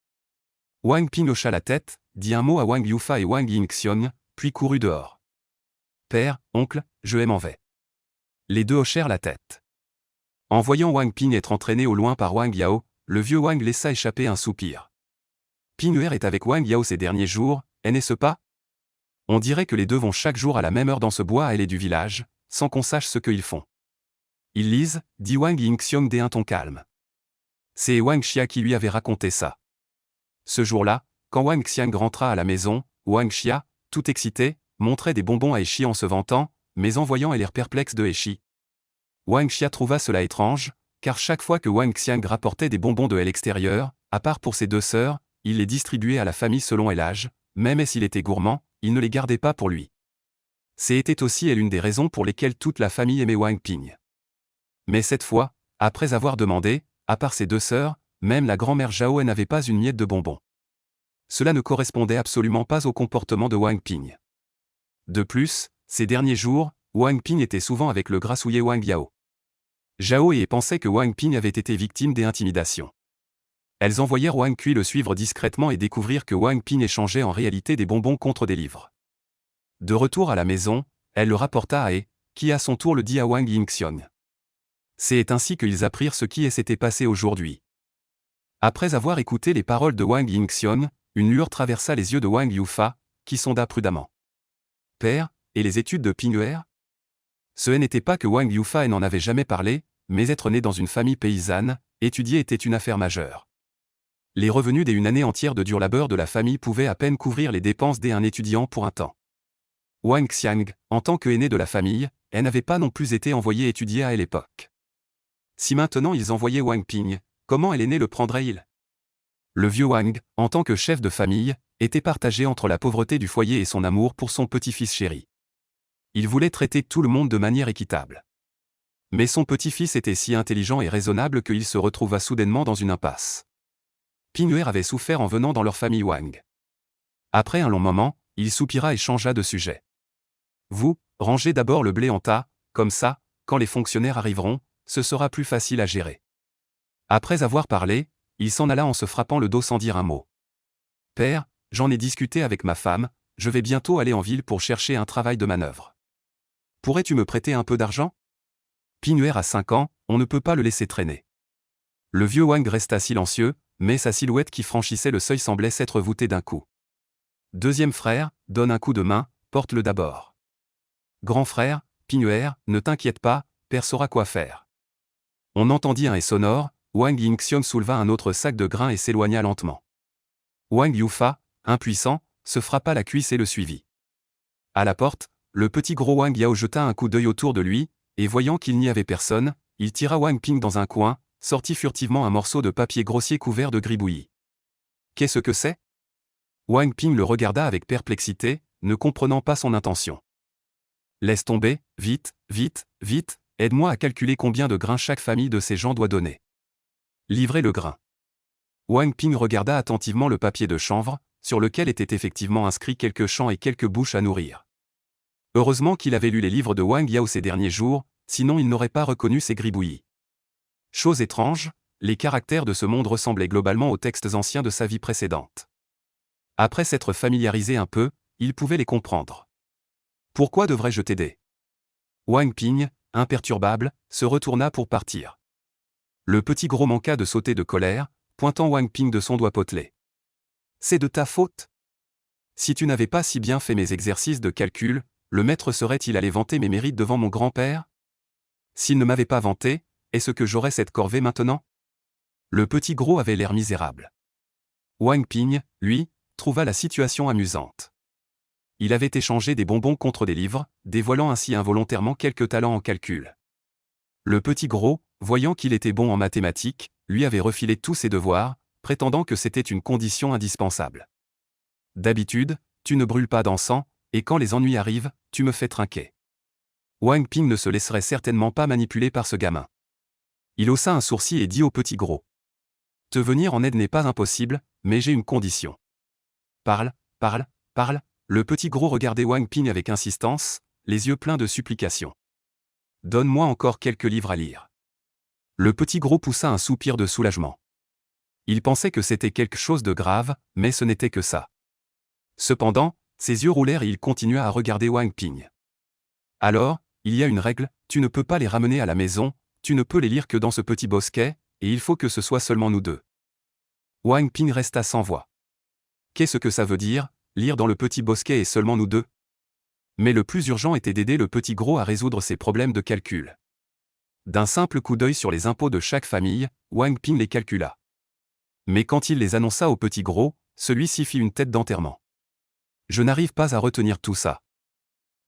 Wang Ping hocha la tête, dit un mot à Wang Yufa et Wang Yingxiong, puis courut dehors. Père, oncle, je m'en vais. Les deux hochèrent la tête. En voyant Wang Ping être entraîné au loin par Wang Yao, le vieux Wang laissa échapper un soupir. Ping est avec Wang Yao ces derniers jours, n'est-ce pas? On dirait que les deux vont chaque jour à la même heure dans ce bois à aller du village, sans qu'on sache ce qu'ils font. Ils lisent, dit Wang Yingxiong d'un ton calme. C'est Wang Xia qui lui avait raconté ça. Ce jour-là, quand Wang Xiang rentra à la maison, Wang Xia, tout excité, montrait des bonbons à Eshi en se vantant, mais en voyant l'air perplexe de Eshi. Wang Xia trouva cela étrange, car chaque fois que Wang Xiang rapportait des bonbons de l'extérieur, à part pour ses deux sœurs, il les distribuait à la famille selon l'âge, même s'il était gourmand, il ne les gardait pas pour lui. C'était aussi l'une des raisons pour lesquelles toute la famille aimait Wang Ping. Mais cette fois, après avoir demandé, à part ses deux sœurs, même la grand-mère Zhao n'avait pas une miette de bonbons. Cela ne correspondait absolument pas au comportement de Wang Ping. De plus, ces derniers jours, Wang Ping était souvent avec le grassouillet Wang Yao. Zhao et pensait que Wang Ping avait été victime des intimidations. Elles envoyèrent Wang Kui le suivre discrètement et découvrir que Wang Ping échangeait en réalité des bonbons contre des livres. De retour à la maison, elle le rapporta à He, qui à son tour le dit à Wang Yingxiong. C'est ainsi qu'ils apprirent ce qui s'était passé aujourd'hui. Après avoir écouté les paroles de Wang Yingxiong, une lueur traversa les yeux de Wang Yufa, qui sonda prudemment. Père, et les études de Ping. Ce n'était pas que Wang Yufa n'en avait jamais parlé, mais être né dans une famille paysanne, étudier était une affaire majeure. Les revenus d'une année entière de dur labeur de la famille pouvaient à peine couvrir les dépenses d'un étudiant pour un temps. Wang Xiang, en tant que aîné de la famille, n'avait pas non plus été envoyé étudier à l'époque. Si maintenant ils envoyaient Wang Ping, comment l'aîné le prendrait-il? Le vieux Wang, en tant que chef de famille, était partagé entre la pauvreté du foyer et son amour pour son petit-fils chéri. Il voulait traiter tout le monde de manière équitable. Mais son petit-fils était si intelligent et raisonnable qu'il se retrouva soudainement dans une impasse. Ping avait souffert en venant dans leur famille Wang. Après un long moment, il soupira et changea de sujet. Vous, rangez d'abord le blé en tas, comme ça, quand les fonctionnaires arriveront, ce sera plus facile à gérer. Après avoir parlé, il s'en alla en se frappant le dos sans dire un mot. Père, j'en ai discuté avec ma femme, je vais bientôt aller en ville pour chercher un travail de manœuvre. Pourrais-tu me prêter un peu d'argent? Ping a 5 ans, on ne peut pas le laisser traîner. Le vieux Wang resta silencieux, mais sa silhouette qui franchissait le seuil semblait s'être voûtée d'un coup. Deuxième frère, donne un coup de main, porte-le d'abord. Grand frère, Ping, ne t'inquiète pas, père saura quoi faire. On entendit un et sonore, Wang Yingxiong souleva un autre sac de grains et s'éloigna lentement. Wang Yufa, impuissant, se frappa la cuisse et le suivit. À la porte, le petit gros Wang Yao jeta un coup d'œil autour de lui, et voyant qu'il n'y avait personne, il tira Wang Ping dans un coin, sortit furtivement un morceau de papier grossier couvert de gribouillis. Qu'est-ce que c'est? Wang Ping le regarda avec perplexité, ne comprenant pas son intention. Laisse tomber, vite, vite, vite, aide-moi à calculer combien de grains chaque famille de ces gens doit donner. Livrez le grain. Wang Ping regarda attentivement le papier de chanvre, sur lequel étaient effectivement inscrits quelques champs et quelques bouches à nourrir. Heureusement qu'il avait lu les livres de Wang Yao ces derniers jours, sinon il n'aurait pas reconnu ces gribouillis. Chose étrange, les caractères de ce monde ressemblaient globalement aux textes anciens de sa vie précédente. Après s'être familiarisé un peu, il pouvait les comprendre. Pourquoi devrais-je t'aider? Wang Ping, imperturbable, se retourna pour partir. Le petit gros manqua de sauter de colère, pointant Wang Ping de son doigt potelé. C'est de ta faute. Si tu n'avais pas si bien fait mes exercices de calcul, le maître serait-il allé vanter mes mérites devant mon grand-père? S'il ne m'avait pas vanté, est-ce que j'aurais cette corvée maintenant? Le petit gros avait l'air misérable. Wang Ping, lui, trouva la situation amusante. Il avait échangé des bonbons contre des livres, dévoilant ainsi involontairement quelques talents en calcul. Le petit gros, voyant qu'il était bon en mathématiques, lui avait refilé tous ses devoirs, prétendant que c'était une condition indispensable. D'habitude, tu ne brûles pas d'encens, et quand les ennuis arrivent, tu me fais trinquer. Wang Ping ne se laisserait certainement pas manipuler par ce gamin. Il haussa un sourcil et dit au petit gros. Te venir en aide n'est pas impossible, mais j'ai une condition. Parle, parle, parle. Le petit gros regardait Wang Ping avec insistance, les yeux pleins de supplication. Donne-moi encore quelques livres à lire. Le petit gros poussa un soupir de soulagement. Il pensait que c'était quelque chose de grave, mais ce n'était que ça. Cependant, ses yeux roulèrent et il continua à regarder Wang Ping. Alors, il y a une règle, tu ne peux pas les ramener à la maison, tu ne peux les lire que dans ce petit bosquet, et il faut que ce soit seulement nous deux. Wang Ping resta sans voix. Qu'est-ce que ça veut dire, lire dans le petit bosquet et seulement nous deux? Mais le plus urgent était d'aider le petit gros à résoudre ses problèmes de calcul. D'un simple coup d'œil sur les impôts de chaque famille, Wang Ping les calcula. Mais quand il les annonça au petit gros, celui-ci fit une tête d'enterrement. Je n'arrive pas à retenir tout ça.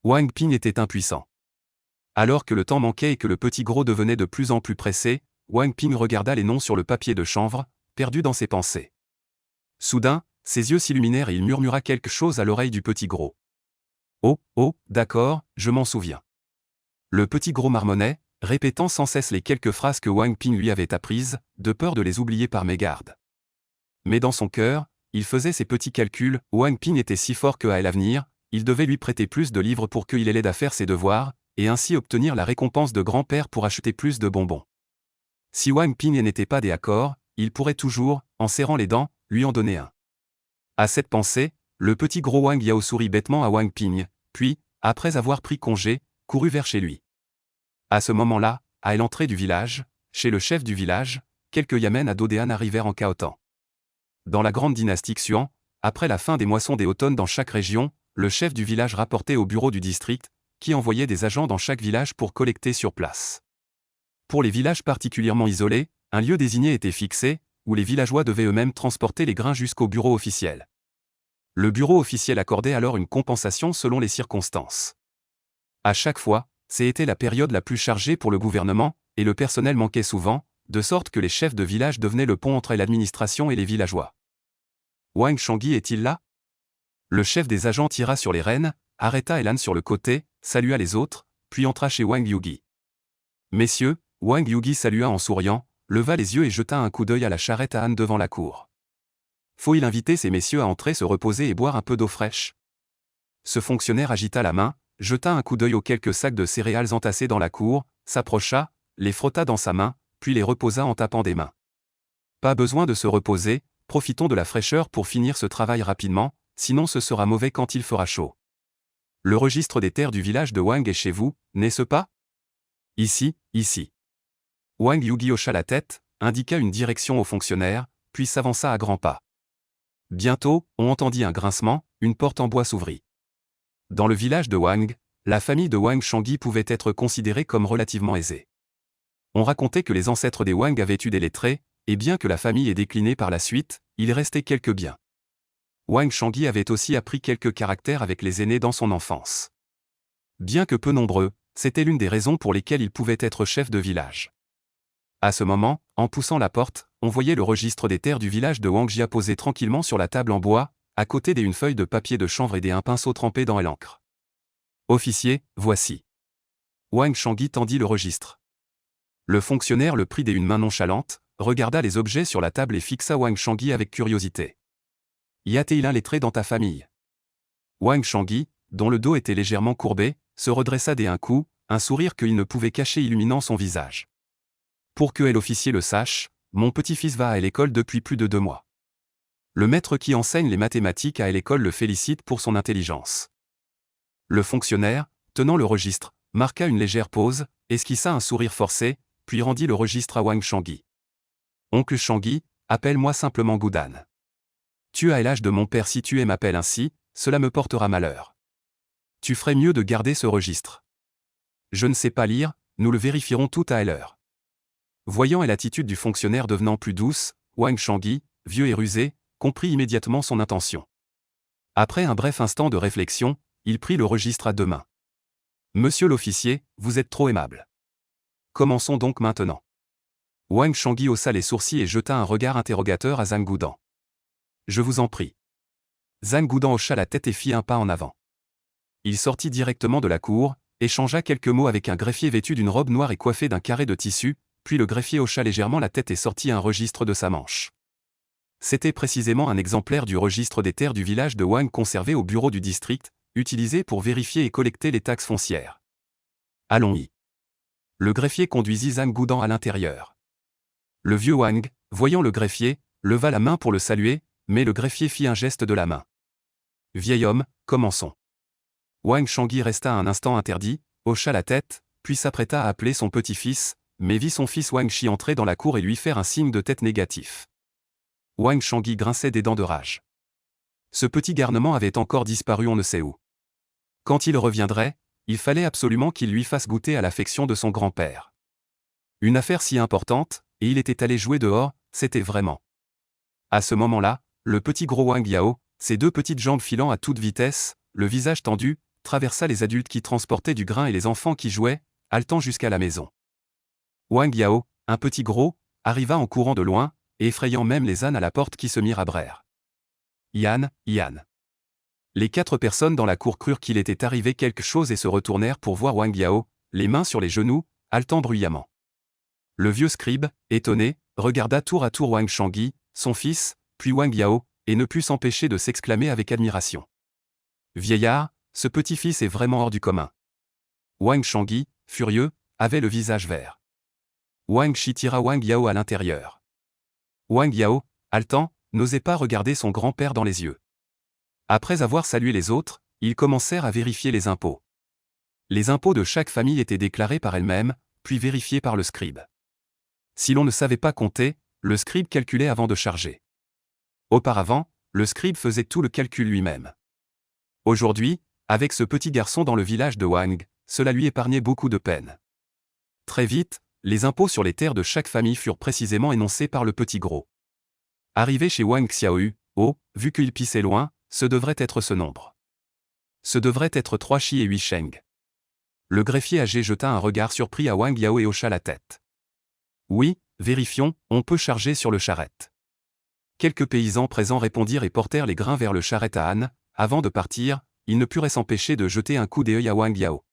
Wang Ping était impuissant. Alors que le temps manquait et que le petit gros devenait de plus en plus pressé, Wang Ping regarda les noms sur le papier de chanvre, perdu dans ses pensées. Soudain, ses yeux s'illuminèrent et il murmura quelque chose à l'oreille du petit gros. Oh, oh, d'accord, je m'en souviens. Le petit gros marmonnait, répétant sans cesse les quelques phrases que Wang Ping lui avait apprises, de peur de les oublier par mégarde. Mais dans son cœur, il faisait ses petits calculs, Wang Ping était si fort qu'à l'avenir, il devait lui prêter plus de livres pour qu'il l'aide à faire ses devoirs, et ainsi obtenir la récompense de grand-père pour acheter plus de bonbons. Si Wang Ping n'était pas d'accord, il pourrait toujours, en serrant les dents, lui en donner un. À cette pensée, le petit gros Wang Yao sourit bêtement à Wang Ping, puis, après avoir pris congé, courut vers chez lui. À ce moment-là, à l'entrée du village, chez le chef du village, quelques Yamen à Dodéan arrivèrent en Khaotan. Dans la grande dynastie Xuan, après la fin des moissons des automnes dans chaque région, le chef du village rapportait au bureau du district, qui envoyait des agents dans chaque village pour collecter sur place. Pour les villages particulièrement isolés, un lieu désigné était fixé, où les villageois devaient eux-mêmes transporter les grains jusqu'au bureau officiel. Le bureau officiel accordait alors une compensation selon les circonstances. À chaque fois, c'était la période la plus chargée pour le gouvernement, et le personnel manquait souvent, de sorte que les chefs de village devenaient le pont entre l'administration et les villageois. Wang Shangyi est-il là? Le chef des agents tira sur les rênes, arrêta Elan sur le côté, salua les autres, puis entra chez Wang Yugi. Messieurs, Wang Yugi salua en souriant, leva les yeux et jeta un coup d'œil à la charrette à âne devant la cour. Faut-il inviter ces messieurs à entrer se reposer et boire un peu d'eau fraîche? Ce fonctionnaire agita la main, jeta un coup d'œil aux quelques sacs de céréales entassés dans la cour, s'approcha, les frotta dans sa main, puis les reposa en tapant des mains. Pas besoin de se reposer, profitons de la fraîcheur pour finir ce travail rapidement, sinon ce sera mauvais quand il fera chaud. Le registre des terres du village de Wang est chez vous, n'est-ce pas? Ici, ici. Wang Yugi hocha la tête, indiqua une direction au fonctionnaire, puis s'avança à grands pas. Bientôt, on entendit un grincement, une porte en bois s'ouvrit. Dans le village de Wang, la famille de Wang Shangyi pouvait être considérée comme relativement aisée. On racontait que les ancêtres des Wang avaient eu des lettrés, et bien que la famille ait décliné par la suite, il restait quelques biens. Wang Shangyi avait aussi appris quelques caractères avec les aînés dans son enfance. Bien que peu nombreux, c'était l'une des raisons pour lesquelles il pouvait être chef de village. À ce moment, en poussant la porte, on voyait le registre des terres du village de Wangjia posé tranquillement sur la table en bois, à côté d'une feuille de papier de chanvre et un pinceau trempé dans l'encre. Officier, voici. Wang Shangyi tendit le registre. Le fonctionnaire le prit d'une main nonchalante, regarda les objets sur la table et fixa Wang Shangyi avec curiosité. Y a-t-il un lettré dans ta famille? Wang Shangyi, dont le dos était légèrement courbé, se redressa d'un coup, un sourire qu'il ne pouvait cacher illuminant son visage. Pour que l'officier le sache, mon petit-fils va à l'école depuis plus de 2 mois. Le maître qui enseigne les mathématiques à l'école le félicite pour son intelligence. Le fonctionnaire, tenant le registre, marqua une légère pause, esquissa un sourire forcé, puis rendit le registre à Wang Shangyi. Oncle Shangyi, appelle-moi simplement Goudan. Tu as l'âge de mon père si tu m'appelles ainsi, cela me portera malheur. Tu ferais mieux de garder ce registre. Je ne sais pas lire, nous le vérifierons tout à l'heure. Voyant l'attitude du fonctionnaire devenant plus douce, Wang Shangyi, vieux et rusé, comprit immédiatement son intention. Après un bref instant de réflexion, il prit le registre à 2 mains. Monsieur l'officier, vous êtes trop aimable. Commençons donc maintenant. Wang Shangyi haussa les sourcils et jeta un regard interrogateur à Zhang Gudan. Je vous en prie. Zhang Gudan hocha la tête et fit un pas en avant. Il sortit directement de la cour, échangea quelques mots avec un greffier vêtu d'une robe noire et coiffé d'un carré de tissu, puis le greffier hocha légèrement la tête et sortit un registre de sa manche. C'était précisément un exemplaire du registre des terres du village de Wang conservé au bureau du district, utilisé pour vérifier et collecter les taxes foncières. Allons-y. Le greffier conduisit Zhang Gudan à l'intérieur. Le vieux Wang, voyant le greffier, leva la main pour le saluer, mais le greffier fit un geste de la main. « Vieil homme, commençons. » Wang Shangyi resta un instant interdit, hocha la tête, puis s'apprêta à appeler son petit-fils, mais vit son fils Wang Shi entrer dans la cour et lui faire un signe de tête négatif. Wang Shangyi grinçait des dents de rage. Ce petit garnement avait encore disparu on ne sait où. Quand il reviendrait, il fallait absolument qu'il lui fasse goûter à l'affection de son grand-père. Une affaire si importante, et il était allé jouer dehors, c'était vraiment. À ce moment-là, le petit gros Wang Yao, ses deux petites jambes filant à toute vitesse, le visage tendu, traversa les adultes qui transportaient du grain et les enfants qui jouaient, haletant jusqu'à la maison. Wang Yao, un petit gros, arriva en courant de loin, et effrayant même les ânes à la porte qui se mirent à braire. Yann, Yann. Les 4 personnes dans la cour crurent qu'il était arrivé quelque chose et se retournèrent pour voir Wang Yao, les mains sur les genoux, haletant bruyamment. Le vieux scribe, étonné, regarda tour à tour Wang Shangyi, son fils, puis Wang Yao, et ne put s'empêcher de s'exclamer avec admiration. Vieillard, ce petit-fils est vraiment hors du commun. Wang Shangyi, furieux, avait le visage vert. Wang Shi tira Wang Yao à l'intérieur. Wang Yao, haletant, n'osait pas regarder son grand-père dans les yeux. Après avoir salué les autres, ils commencèrent à vérifier les impôts. Les impôts de chaque famille étaient déclarés par elle-même, puis vérifiés par le scribe. Si l'on ne savait pas compter, le scribe calculait avant de charger. Auparavant, le scribe faisait tout le calcul lui-même. Aujourd'hui, avec ce petit garçon dans le village de Wang, cela lui épargnait beaucoup de peine. Très vite, les impôts sur les terres de chaque famille furent précisément énoncés par le petit gros. Arrivé chez Wang Xiaoyu, vu qu'il pissait loin, ce devrait être ce nombre. Ce devrait être 3 chi et 8 sheng. Le greffier âgé jeta un regard surpris à Wang Yao et hocha la tête. Oui, vérifions, on peut charger sur le charrette. Quelques paysans présents répondirent et portèrent les grains vers le charrette à âne. Avant de partir, ils ne purent s'empêcher de jeter un coup d'œil à Wang Yao.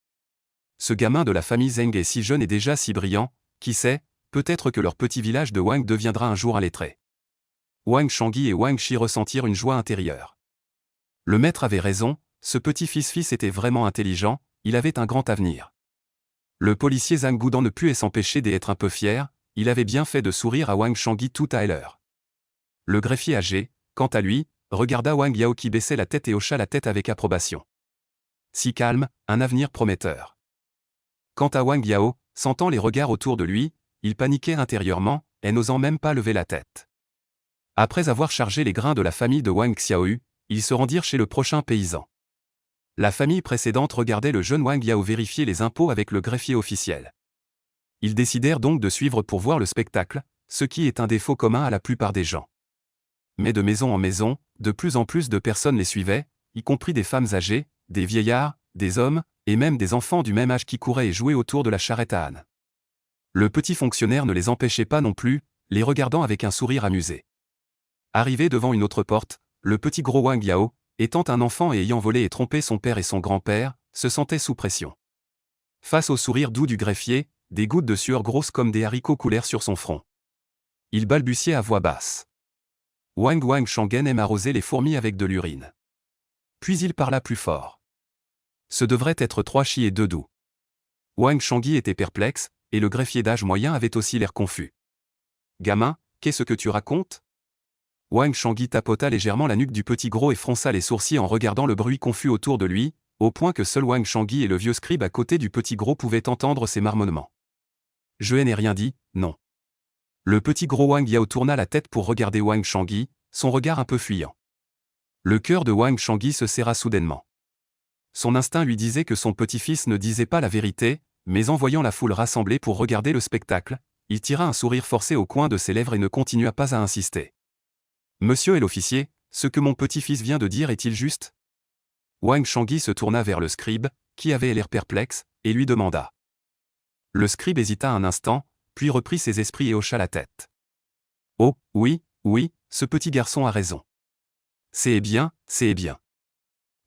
Ce gamin de la famille Zheng est si jeune et déjà si brillant, qui sait, peut-être que leur petit village de Wang deviendra un jour un lettré. Wang Shangyi et Wang Shi ressentirent une joie intérieure. Le maître avait raison, ce petit-fils était vraiment intelligent, il avait un grand avenir. Le policier Zhang Gudan ne put s'empêcher d'être un peu fier, il avait bien fait de sourire à Wang Shangyi tout à l'heure. Le greffier âgé, quant à lui, regarda Wang Yao qui baissait la tête et hocha la tête avec approbation. Si calme, un avenir prometteur. Quant à Wang Yao, sentant les regards autour de lui, il paniquait intérieurement, et n'osant même pas lever la tête. Après avoir chargé les grains de la famille de Wang Xiaoyu, ils se rendirent chez le prochain paysan. La famille précédente regardait le jeune Wang Yao vérifier les impôts avec le greffier officiel. Ils décidèrent donc de suivre pour voir le spectacle, ce qui est un défaut commun à la plupart des gens. Mais de maison en maison, de plus en plus de personnes les suivaient, y compris des femmes âgées, des vieillards, des hommes, et même des enfants du même âge qui couraient et jouaient autour de la charrette à âne. Le petit fonctionnaire ne les empêchait pas non plus, les regardant avec un sourire amusé. Arrivé devant une autre porte, le petit gros Wang Yao, étant un enfant et ayant volé et trompé son père et son grand-père, se sentait sous pression. Face au sourire doux du greffier, des gouttes de sueur grosses comme des haricots coulèrent sur son front. Il balbutiait à voix basse. Wang Shanggen aime arroser les fourmis avec de l'urine. Puis il parla plus fort. Ce devrait être 3 chi et 2 doux. Wang Shangyi était perplexe, et le greffier d'âge moyen avait aussi l'air confus. Gamin, qu'est-ce que tu racontes? Wang Shangyi tapota légèrement la nuque du petit gros et fronça les sourcils en regardant le bruit confus autour de lui, au point que seul Wang Shangyi et le vieux scribe à côté du petit gros pouvaient entendre ses marmonnements. Je n'ai rien dit, non. Le petit gros Wang Yao tourna la tête pour regarder Wang Shangyi, son regard un peu fuyant. Le cœur de Wang Shangyi se serra soudainement. Son instinct lui disait que son petit-fils ne disait pas la vérité, mais en voyant la foule rassemblée pour regarder le spectacle, il tira un sourire forcé au coin de ses lèvres et ne continua pas à insister. « Monsieur est l'officier, ce que mon petit-fils vient de dire est-il juste ?» Wang Shangyi se tourna vers le scribe, qui avait l'air perplexe, et lui demanda. Le scribe hésita un instant, puis reprit ses esprits et hocha la tête. « Oh, oui, ce petit garçon a raison. C'est bien, c'est bien. »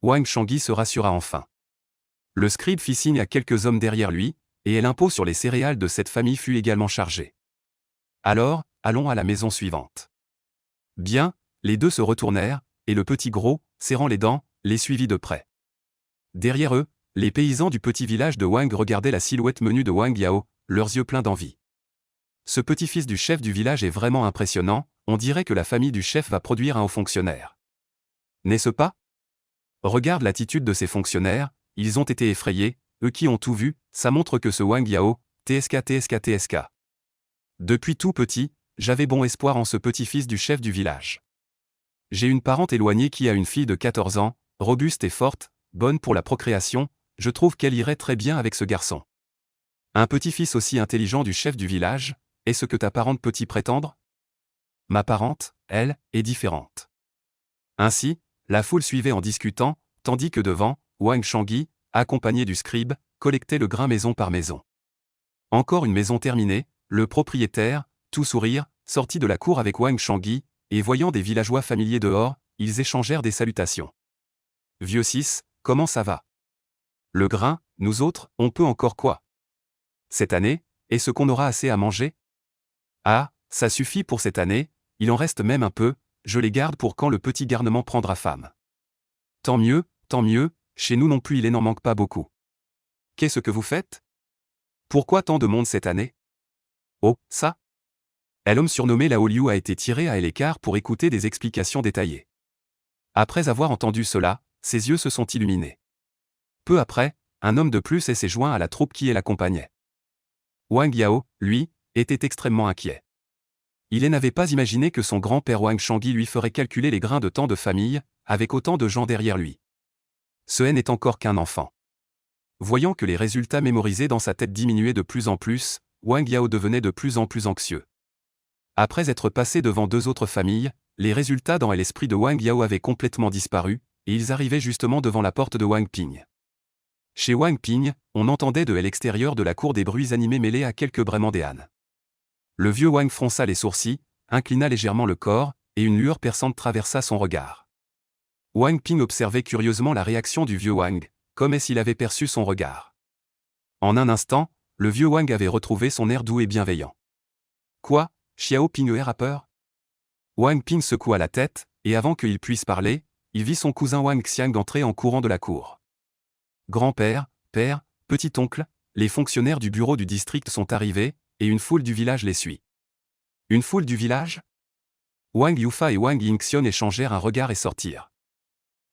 Wang Shangyi se rassura enfin. Le scribe fit signe à quelques hommes derrière lui, et l'impôt sur les céréales de cette famille fut également chargé. Alors, allons à la maison suivante. Bien, les deux se retournèrent, et le petit gros, serrant les dents, les suivit de près. Derrière eux, les paysans du petit village de Wang regardaient la silhouette menue de Wang Yao, leurs yeux pleins d'envie. Ce petit-fils du chef du village est vraiment impressionnant, on dirait que la famille du chef va produire un haut fonctionnaire. N'est-ce pas? Regarde l'attitude de ces fonctionnaires, ils ont été effrayés, eux qui ont tout vu, ça montre que ce Wang Yao, TSK. Depuis tout petit, j'avais bon espoir en ce petit-fils du chef du village. J'ai une parente éloignée qui a une fille de 14 ans, robuste et forte, bonne pour la procréation, je trouve qu'elle irait très bien avec ce garçon. Un petit-fils aussi intelligent du chef du village, est-ce que ta parente peut y prétendre? Ma parente, elle, est différente. Ainsi, la foule suivait en discutant, tandis que devant, Wang Shangyi, accompagné du scribe, collectait le grain maison par maison. Encore une maison terminée, le propriétaire, tout sourire, sortit de la cour avec Wang Shangyi, et voyant des villageois familiers dehors, ils échangèrent des salutations. Vieux 6, comment ça va? Le grain, nous autres, on peut encore quoi? Cette année, est-ce qu'on aura assez à manger? Ah, ça suffit pour cette année, il en reste même un peu, je les garde pour quand le petit garnement prendra femme. Tant mieux, chez nous non plus il n'en manque pas beaucoup. Qu'est-ce que vous faites? Pourquoi tant de monde cette année? Oh, ça? L'homme surnommé Lao Liu a été tiré à l'écart pour écouter des explications détaillées. Après avoir entendu cela, ses yeux se sont illuminés. Peu après, un homme de plus s'est joint à la troupe qui l'accompagnait. Wang Yao, lui, était extrêmement inquiet. Il n'avait pas imaginé que son grand-père Wang Shangyi lui ferait calculer les grains de tant de familles, avec autant de gens derrière lui. Ce n'est encore qu'un enfant. Voyant que les résultats mémorisés dans sa tête diminuaient de plus en plus, Wang Yao devenait de plus en plus anxieux. Après être passé devant deux autres familles, les résultats dans l'esprit de Wang Yao avaient complètement disparu, et ils arrivaient justement devant la porte de Wang Ping. Chez Wang Ping, on entendait de l'extérieur de la cour des bruits animés mêlés à quelques braiements des ânes. Le vieux Wang fronça les sourcils, inclina légèrement le corps, et une lueur perçante traversa son regard. Wang Ping observait curieusement la réaction du vieux Wang, comme s'il avait perçu son regard. En un instant, le vieux Wang avait retrouvé son air doux et bienveillant. Quoi, Xiao Ping a peur? Wang Ping secoua la tête, et avant qu'il puisse parler, il vit son cousin Wang Xiang entrer en courant de la cour. Grand-père, père, petit-oncle, les fonctionnaires du bureau du district sont arrivés, et une foule du village les suit. Une foule du village? Wang Yufa et Wang Yingxion échangèrent un regard et sortirent.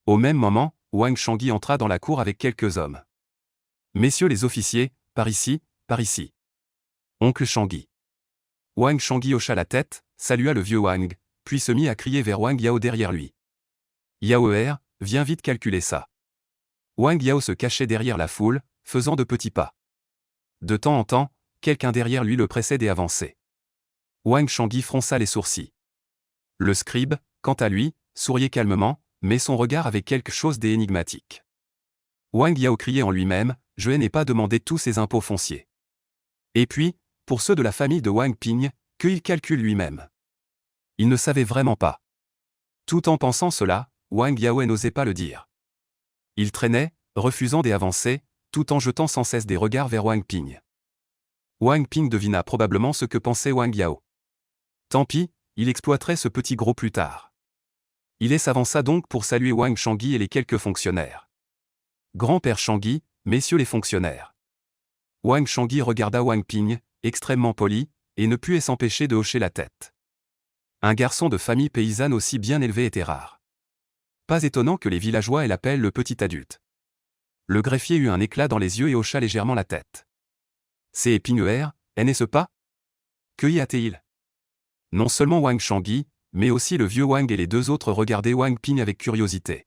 Au même moment, Wang Shangyi entra dans la cour avec quelques hommes. Messieurs les officiers, par ici, par ici. Oncle Shangyi. Wang Shangyi hocha la tête, salua le vieux Wang, puis se mit à crier vers Wang Yao derrière lui. Yaoer, viens vite calculer ça. Wang Yao se cachait derrière la foule, faisant de petits pas. De temps en temps, quelqu'un derrière lui le précède et avançait. Wang Shangyi fronça les sourcils. Le scribe, quant à lui, souriait calmement, mais son regard avait quelque chose d'énigmatique. Wang Yao criait en lui-même, je n'ai pas demandé tous ces impôts fonciers. Et puis, pour ceux de la famille de Wang Ping, qu'il calcule lui-même. Il ne savait vraiment pas. Tout en pensant cela, Wang Yao n'osait pas le dire. Il traînait, refusant d'avancer, tout en jetant sans cesse des regards vers Wang Ping. Wang Ping devina probablement ce que pensait Wang Yao. Tant pis, il exploiterait ce petit gros plus tard. Il s'avança donc pour saluer Wang Shangyi et les quelques fonctionnaires. Grand-père Shangyi, messieurs les fonctionnaires. Wang Shangyi regarda Wang Ping, extrêmement poli, et ne put s'empêcher de hocher la tête. Un garçon de famille paysanne aussi bien élevé était rare. Pas étonnant que les villageois l'appellent le petit adulte. Le greffier eut un éclat dans les yeux et hocha légèrement la tête. C'est Ping n'est-ce pas? Que y a-t-il? Non seulement Wang Shangyi, mais aussi le vieux Wang et les deux autres regardaient Wang Ping avec curiosité.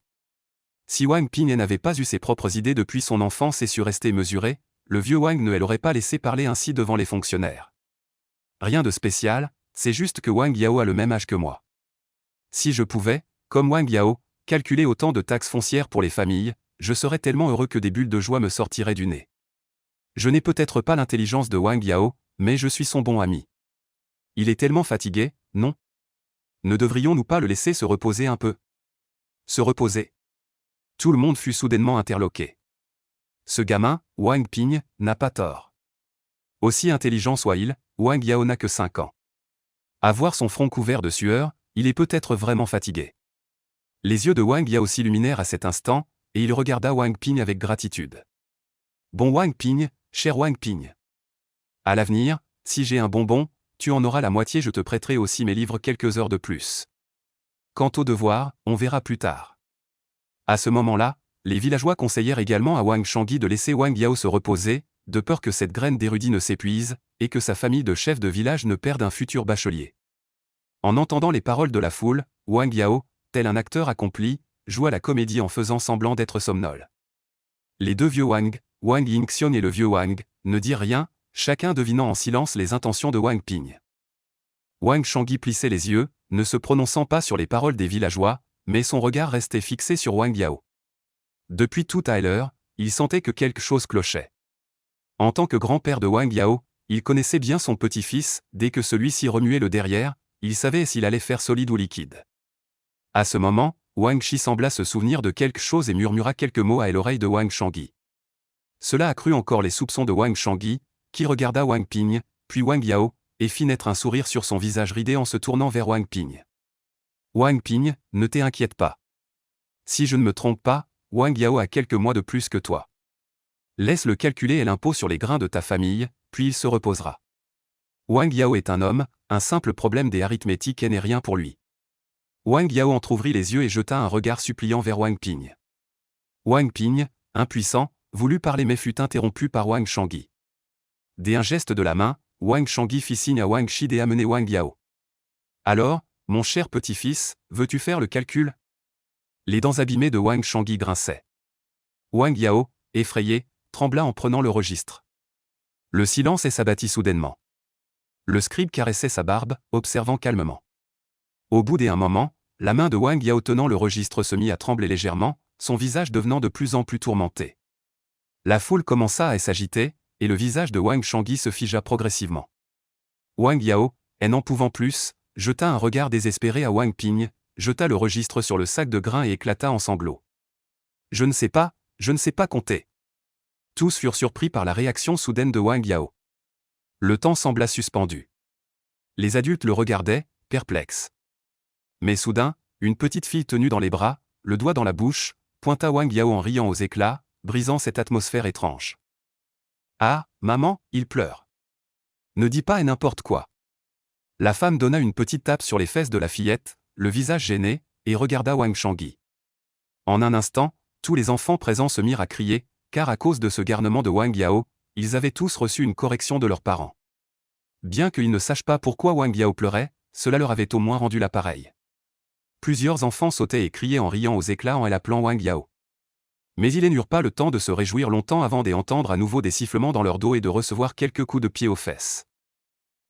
Si Wang Ping n'avait pas eu ses propres idées depuis son enfance et su rester mesuré, le vieux Wang ne l'aurait pas laissé parler ainsi devant les fonctionnaires. Rien de spécial, c'est juste que Wang Yao a le même âge que moi. Si je pouvais, comme Wang Yao, calculer autant de taxes foncières pour les familles, je serais tellement heureux que des bulles de joie me sortiraient du nez. Je n'ai peut-être pas l'intelligence de Wang Yao, mais je suis son bon ami. Il est tellement fatigué, non? Ne devrions-nous pas le laisser se reposer un peu? Se reposer? Tout le monde fut soudainement interloqué. Ce gamin, Wang Ping, n'a pas tort. Aussi intelligent soit-il, Wang Yao n'a que 5 ans. À voir son front couvert de sueur, il est peut-être vraiment fatigué. Les yeux de Wang Yao s'illuminèrent à cet instant, et il regarda Wang Ping avec gratitude. Bon Wang Ping, cher Wang Ping. À l'avenir, si j'ai un bonbon, tu en auras la moitié, je te prêterai aussi mes livres quelques heures de plus. Quant au devoir, on verra plus tard. À ce moment-là, les villageois conseillèrent également à Wang Shangyi de laisser Wang Yao se reposer, de peur que cette graine d'érudit ne s'épuise, et que sa famille de chefs de village ne perde un futur bachelier. En entendant les paroles de la foule, Wang Yao, tel un acteur accompli, joua la comédie en faisant semblant d'être somnole. Les deux vieux Wang, Wang Yingxion et le vieux Wang, ne dirent rien, chacun devinant en silence les intentions de Wang Ping. Wang Shangyi plissait les yeux, ne se prononçant pas sur les paroles des villageois, mais son regard restait fixé sur Wang Yao. Depuis tout à l'heure, il sentait que quelque chose clochait. En tant que grand-père de Wang Yao, il connaissait bien son petit-fils, dès que celui-ci remuait le derrière, il savait s'il allait faire solide ou liquide. À ce moment, Wang Shi sembla se souvenir de quelque chose et murmura quelques mots à l'oreille de Wang Shangyi. Cela accrut encore les soupçons de Wang Shangyi, qui regarda Wang Ping, puis Wang Yao, et fit naître un sourire sur son visage ridé en se tournant vers Wang Ping. Wang Ping, ne t'inquiète pas. Si je ne me trompe pas, Wang Yao a quelques mois de plus que toi. Laisse-le calculer et l'impôt sur les grains de ta famille, puis il se reposera. Wang Yao est un homme, un simple problème des arithmétiques n'est rien pour lui. Wang Yao entr'ouvrit les yeux et jeta un regard suppliant vers Wang Ping. Wang Ping, impuissant, voulut parler mais fut interrompu par Wang Shangyi. Dès un geste de la main, Wang Shangyi fit signe à Wang Shi d'amener Wang Yao. Alors, mon cher petit-fils, veux-tu faire le calcul? Les dents abîmées de Wang Shangyi grinçaient. Wang Yao, effrayé, trembla en prenant le registre. Le silence s'abattit soudainement. Le scribe caressait sa barbe, observant calmement. Au bout d'un moment, la main de Wang Yao tenant le registre se mit à trembler légèrement, son visage devenant de plus en plus tourmenté. La foule commença à s'agiter, et le visage de Wang Shangyi se figea progressivement. Wang Yao, n'en pouvant plus, jeta un regard désespéré à Wang Ping, jeta le registre sur le sac de grains et éclata en sanglots. Je ne sais pas compter. Tous furent surpris par la réaction soudaine de Wang Yao. Le temps sembla suspendu. Les adultes le regardaient, perplexes. Mais soudain, une petite fille tenue dans les bras, le doigt dans la bouche, pointa Wang Yao en riant aux éclats, brisant cette atmosphère étrange. Ah, maman, il pleure. Ne dis pas et n'importe quoi. La femme donna une petite tape sur les fesses de la fillette, le visage gêné, et regarda Wang Shangyi. En un instant, tous les enfants présents se mirent à crier, car à cause de ce garnement de Wang Yao, ils avaient tous reçu une correction de leurs parents. Bien qu'ils ne sachent pas pourquoi Wang Yao pleurait, cela leur avait au moins rendu l'appareil. Plusieurs enfants sautaient et criaient en riant aux éclats en l'appelant Wang Yao. Mais ils n'eurent pas le temps de se réjouir longtemps avant d'entendre à nouveau des sifflements dans leur dos et de recevoir quelques coups de pied aux fesses.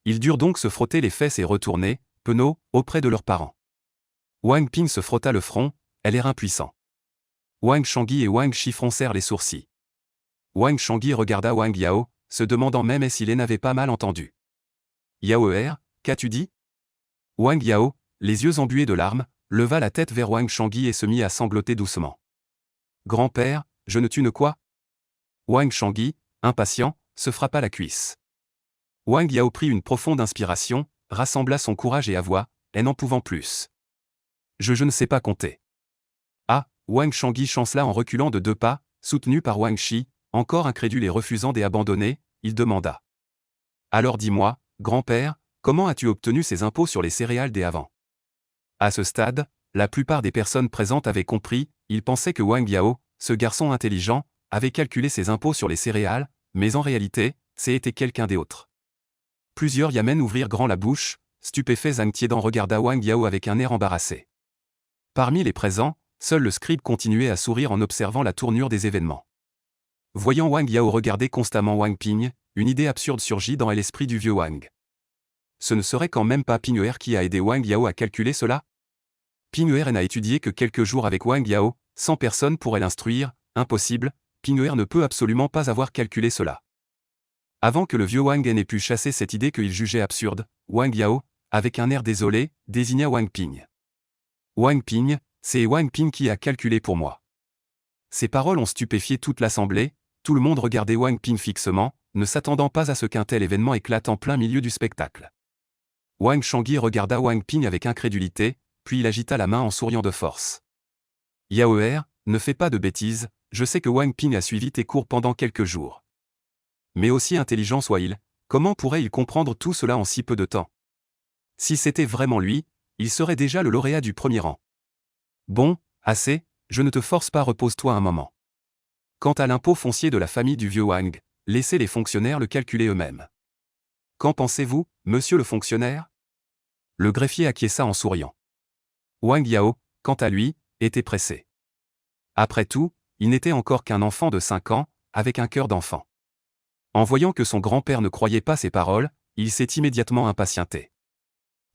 Ils durent donc se frotter les fesses et retourner, penauds, auprès de leurs parents. Wang Ping se frotta le front, l'air impuissant. Wang Shangyi et Wang Shi froncèrent les sourcils. Wang Shangyi regarda Wang Yao, se demandant même s'il n'avait pas mal entendu. Yao, qu'as-tu dit? Wang Yao, les yeux embués de larmes, leva la tête vers Wang Shangyi et se mit à sangloter doucement. Grand-père, je ne tue ne quoi? Wang Shangyi, impatient, se frappa la cuisse. Wang Yao prit une profonde inspiration, rassembla son courage et avoua, n'en pouvant plus. Je ne sais pas compter. Ah, Wang Shangyi chancela en reculant de 2 pas, soutenu par Wang Shi, encore incrédule et refusant d'abandonner, il demanda. Alors dis-moi, grand-père, comment as-tu obtenu ces impôts sur les céréales dès avant? À ce stade, la plupart des personnes présentes avaient compris, ils pensaient que Wang Yao, ce garçon intelligent, avait calculé ses impôts sur les céréales, mais en réalité, c'était quelqu'un d'autre. Plusieurs Yamen ouvrirent grand la bouche, stupéfaits. Zhang Tiedan regarda Wang Yao avec un air embarrassé. Parmi les présents, seul le scribe continuait à sourire en observant la tournure des événements. Voyant Wang Yao regarder constamment Wang Ping, une idée absurde surgit dans l'esprit du vieux Wang. Ce ne serait quand même pas Ping qui a aidé Wang Yao à calculer cela? Ping n'a étudié que quelques jours avec Wang Yao, 100 personnes pourraient l'instruire, impossible, Ping ne peut absolument pas avoir calculé cela. Avant que le vieux Wang n'ait pu chasser cette idée qu'il jugeait absurde, Wang Yao, avec un air désolé, désigna Wang Ping. Wang Ping, c'est Wang Ping qui a calculé pour moi. Ces paroles ont stupéfié toute l'assemblée, tout le monde regardait Wang Ping fixement, ne s'attendant pas à ce qu'un tel événement éclate en plein milieu du spectacle. Wang Shangyi regarda Wang Ping avec incrédulité, puis il agita la main en souriant de force. Yao, ne fais pas de bêtises, je sais que Wang Ping a suivi tes cours pendant quelques jours. Mais aussi intelligent soit-il, comment pourrait-il comprendre tout cela en si peu de temps? Si c'était vraiment lui, il serait déjà le lauréat du premier rang. Bon, assez, je ne te force pas, repose-toi un moment. Quant à l'impôt foncier de la famille du vieux Wang, laissez les fonctionnaires le calculer eux-mêmes. Qu'en pensez-vous, monsieur le fonctionnaire? Le greffier acquiesça en souriant. Wang Yao, quant à lui, était pressé. Après tout, il n'était encore qu'un enfant de 5 ans, avec un cœur d'enfant. En voyant que son grand-père ne croyait pas ses paroles, il s'est immédiatement impatienté.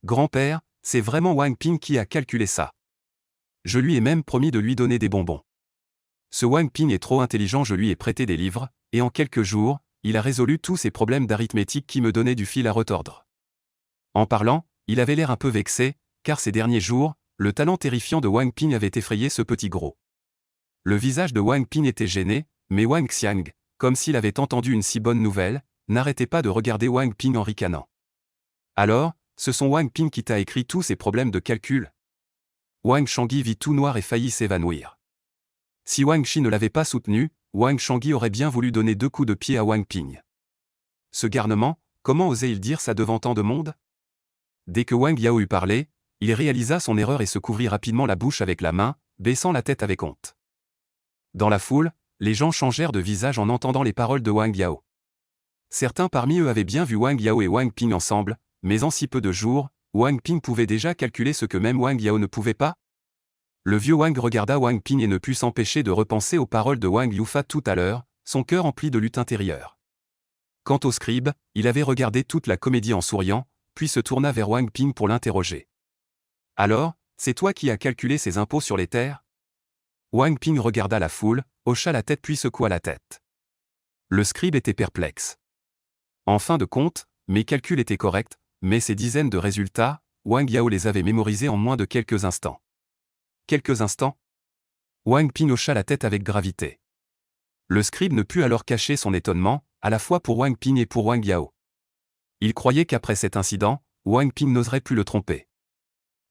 Grand-père, c'est vraiment Wang Ping qui a calculé ça. Je lui ai même promis de lui donner des bonbons. Ce Wang Ping est trop intelligent, je lui ai prêté des livres, et en quelques jours, il a résolu tous ces problèmes d'arithmétique qui me donnaient du fil à retordre. En parlant, il avait l'air un peu vexé, car ces derniers jours, le talent terrifiant de Wang Ping avait effrayé ce petit gros. Le visage de Wang Ping était gêné, mais Wang Xiang, comme s'il avait entendu une si bonne nouvelle, n'arrêtait pas de regarder Wang Ping en ricanant. Alors, ce sont Wang Ping qui t'a écrit tous ces problèmes de calcul? Wang Shangyi vit tout noir et faillit s'évanouir. Si Wang Shi ne l'avait pas soutenu, Wang Shangyi aurait bien voulu donner 2 coups de pied à Wang Ping. Ce garnement, comment osait-il dire ça devant tant de monde? Dès que Wang Yao eut parlé, il réalisa son erreur et se couvrit rapidement la bouche avec la main, baissant la tête avec honte. Dans la foule, les gens changèrent de visage en entendant les paroles de Wang Yao. Certains parmi eux avaient bien vu Wang Yao et Wang Ping ensemble, mais en si peu de jours, Wang Ping pouvait déjà calculer ce que même Wang Yao ne pouvait pas? Le vieux Wang regarda Wang Ping et ne put s'empêcher de repenser aux paroles de Wang Yufa tout à l'heure, son cœur empli de lutte intérieure. Quant au scribe, il avait regardé toute la comédie en souriant, puis se tourna vers Wang Ping pour l'interroger. Alors, c'est toi qui as calculé ces impôts sur les terres? Wang Ping regarda la foule, hocha la tête puis secoua la tête. Le scribe était perplexe. En fin de compte, mes calculs étaient corrects, mais ces dizaines de résultats, Wang Yao les avait mémorisés en moins de quelques instants. Quelques instants? Wang Ping hocha la tête avec gravité. Le scribe ne put alors cacher son étonnement, à la fois pour Wang Ping et pour Wang Yao. Il croyait qu'après cet incident, Wang Ping n'oserait plus le tromper.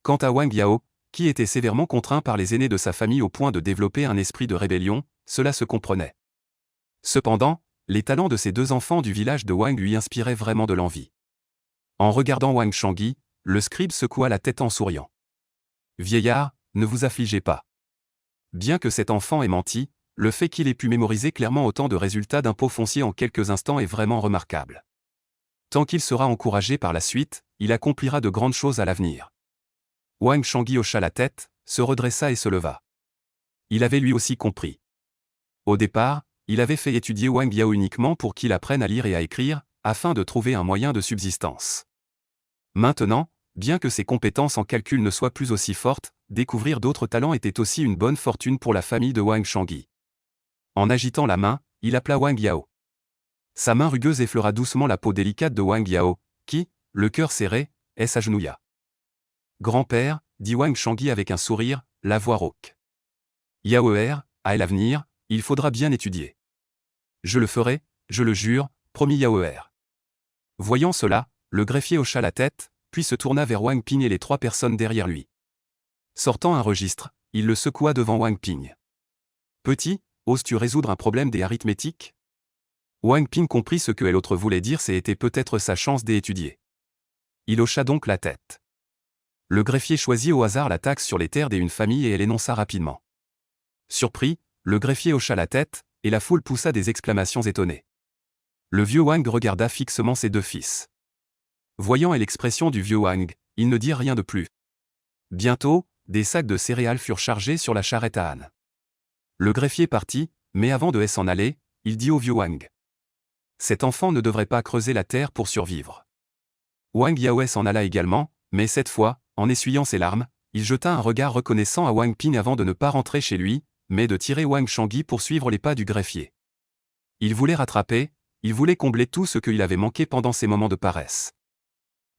Quant à Wang Yao, qui était sévèrement contraint par les aînés de sa famille au point de développer un esprit de rébellion, cela se comprenait. Cependant, les talents de ces 2 enfants du village de Wang lui inspiraient vraiment de l'envie. En regardant Wang Shangyi, le scribe secoua la tête en souriant. Vieillard, ne vous affligez pas. Bien que cet enfant ait menti, le fait qu'il ait pu mémoriser clairement autant de résultats d'impôts fonciers en quelques instants est vraiment remarquable. Tant qu'il sera encouragé par la suite, il accomplira de grandes choses à l'avenir. Wang Shangyi hocha la tête, se redressa et se leva. Il avait lui aussi compris. Au départ, il avait fait étudier Wang Yao uniquement pour qu'il apprenne à lire et à écrire, afin de trouver un moyen de subsistance. Maintenant, bien que ses compétences en calcul ne soient plus aussi fortes, découvrir d'autres talents était aussi une bonne fortune pour la famille de Wang Shangyi. En agitant la main, il appela Wang Yao. Sa main rugueuse effleura doucement la peau délicate de Wang Yao, qui, le cœur serré, s'agenouilla. Grand-père, dit Wang Shangyi avec un sourire, la voix rauque. Yao, à l'avenir, il faudra bien étudier. Je le ferai, je le jure, promis Yao. Voyant cela, le greffier hocha la tête, puis se tourna vers Wang Ping et les 3 personnes derrière lui. Sortant un registre, il le secoua devant Wang Ping. Petit, oses-tu résoudre un problème des arithmétiques? Wang Ping comprit ce que l'autre voulait dire, c'était peut-être sa chance d'étudier. Il hocha donc la tête. Le greffier choisit au hasard la taxe sur les terres d'une famille et elle énonça rapidement. Surpris, le greffier hocha la tête, et la foule poussa des exclamations étonnées. Le vieux Wang regarda fixement ses 2 fils. Voyant l'expression du vieux Wang, il ne dit rien de plus. Bientôt, des sacs de céréales furent chargés sur la charrette à âne. Le greffier partit, mais avant de s'en aller, il dit au vieux Wang. Cet enfant ne devrait pas creuser la terre pour survivre. Wang Yao s'en alla également, mais cette fois, en essuyant ses larmes, il jeta un regard reconnaissant à Wang Ping avant de ne pas rentrer chez lui, mais de tirer Wang Shangyi pour suivre les pas du greffier. Il voulait rattraper, il voulait combler tout ce qu'il avait manqué pendant ces moments de paresse.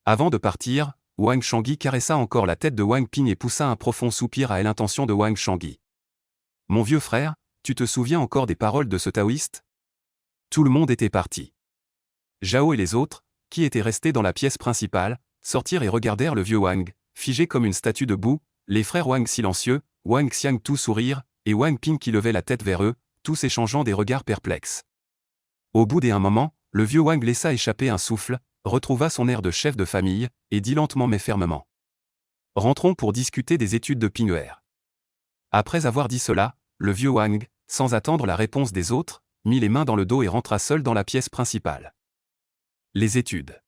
Avant de partir, Wang Shangyi caressa encore la tête de Wang Ping et poussa un profond soupir à l'intention de Wang Shangyi. Mon vieux frère, tu te souviens encore des paroles de ce taoïste? Tout le monde était parti. Zhao et les autres, qui étaient restés dans la pièce principale, sortirent et regardèrent le vieux Wang, figé comme une statue debout, les frères Wang silencieux, Wang Xiang tout sourire, et Wang Ping qui levait la tête vers eux, tous échangeant des regards perplexes. Au bout d'un moment, le vieux Wang laissa échapper un souffle, retrouva son air de chef de famille, et dit lentement mais fermement. Rentrons pour discuter des études de Pinguer. Après avoir dit cela, le vieux Wang, sans attendre la réponse des autres, mit les mains dans le dos et rentra seul dans la pièce principale. Les études.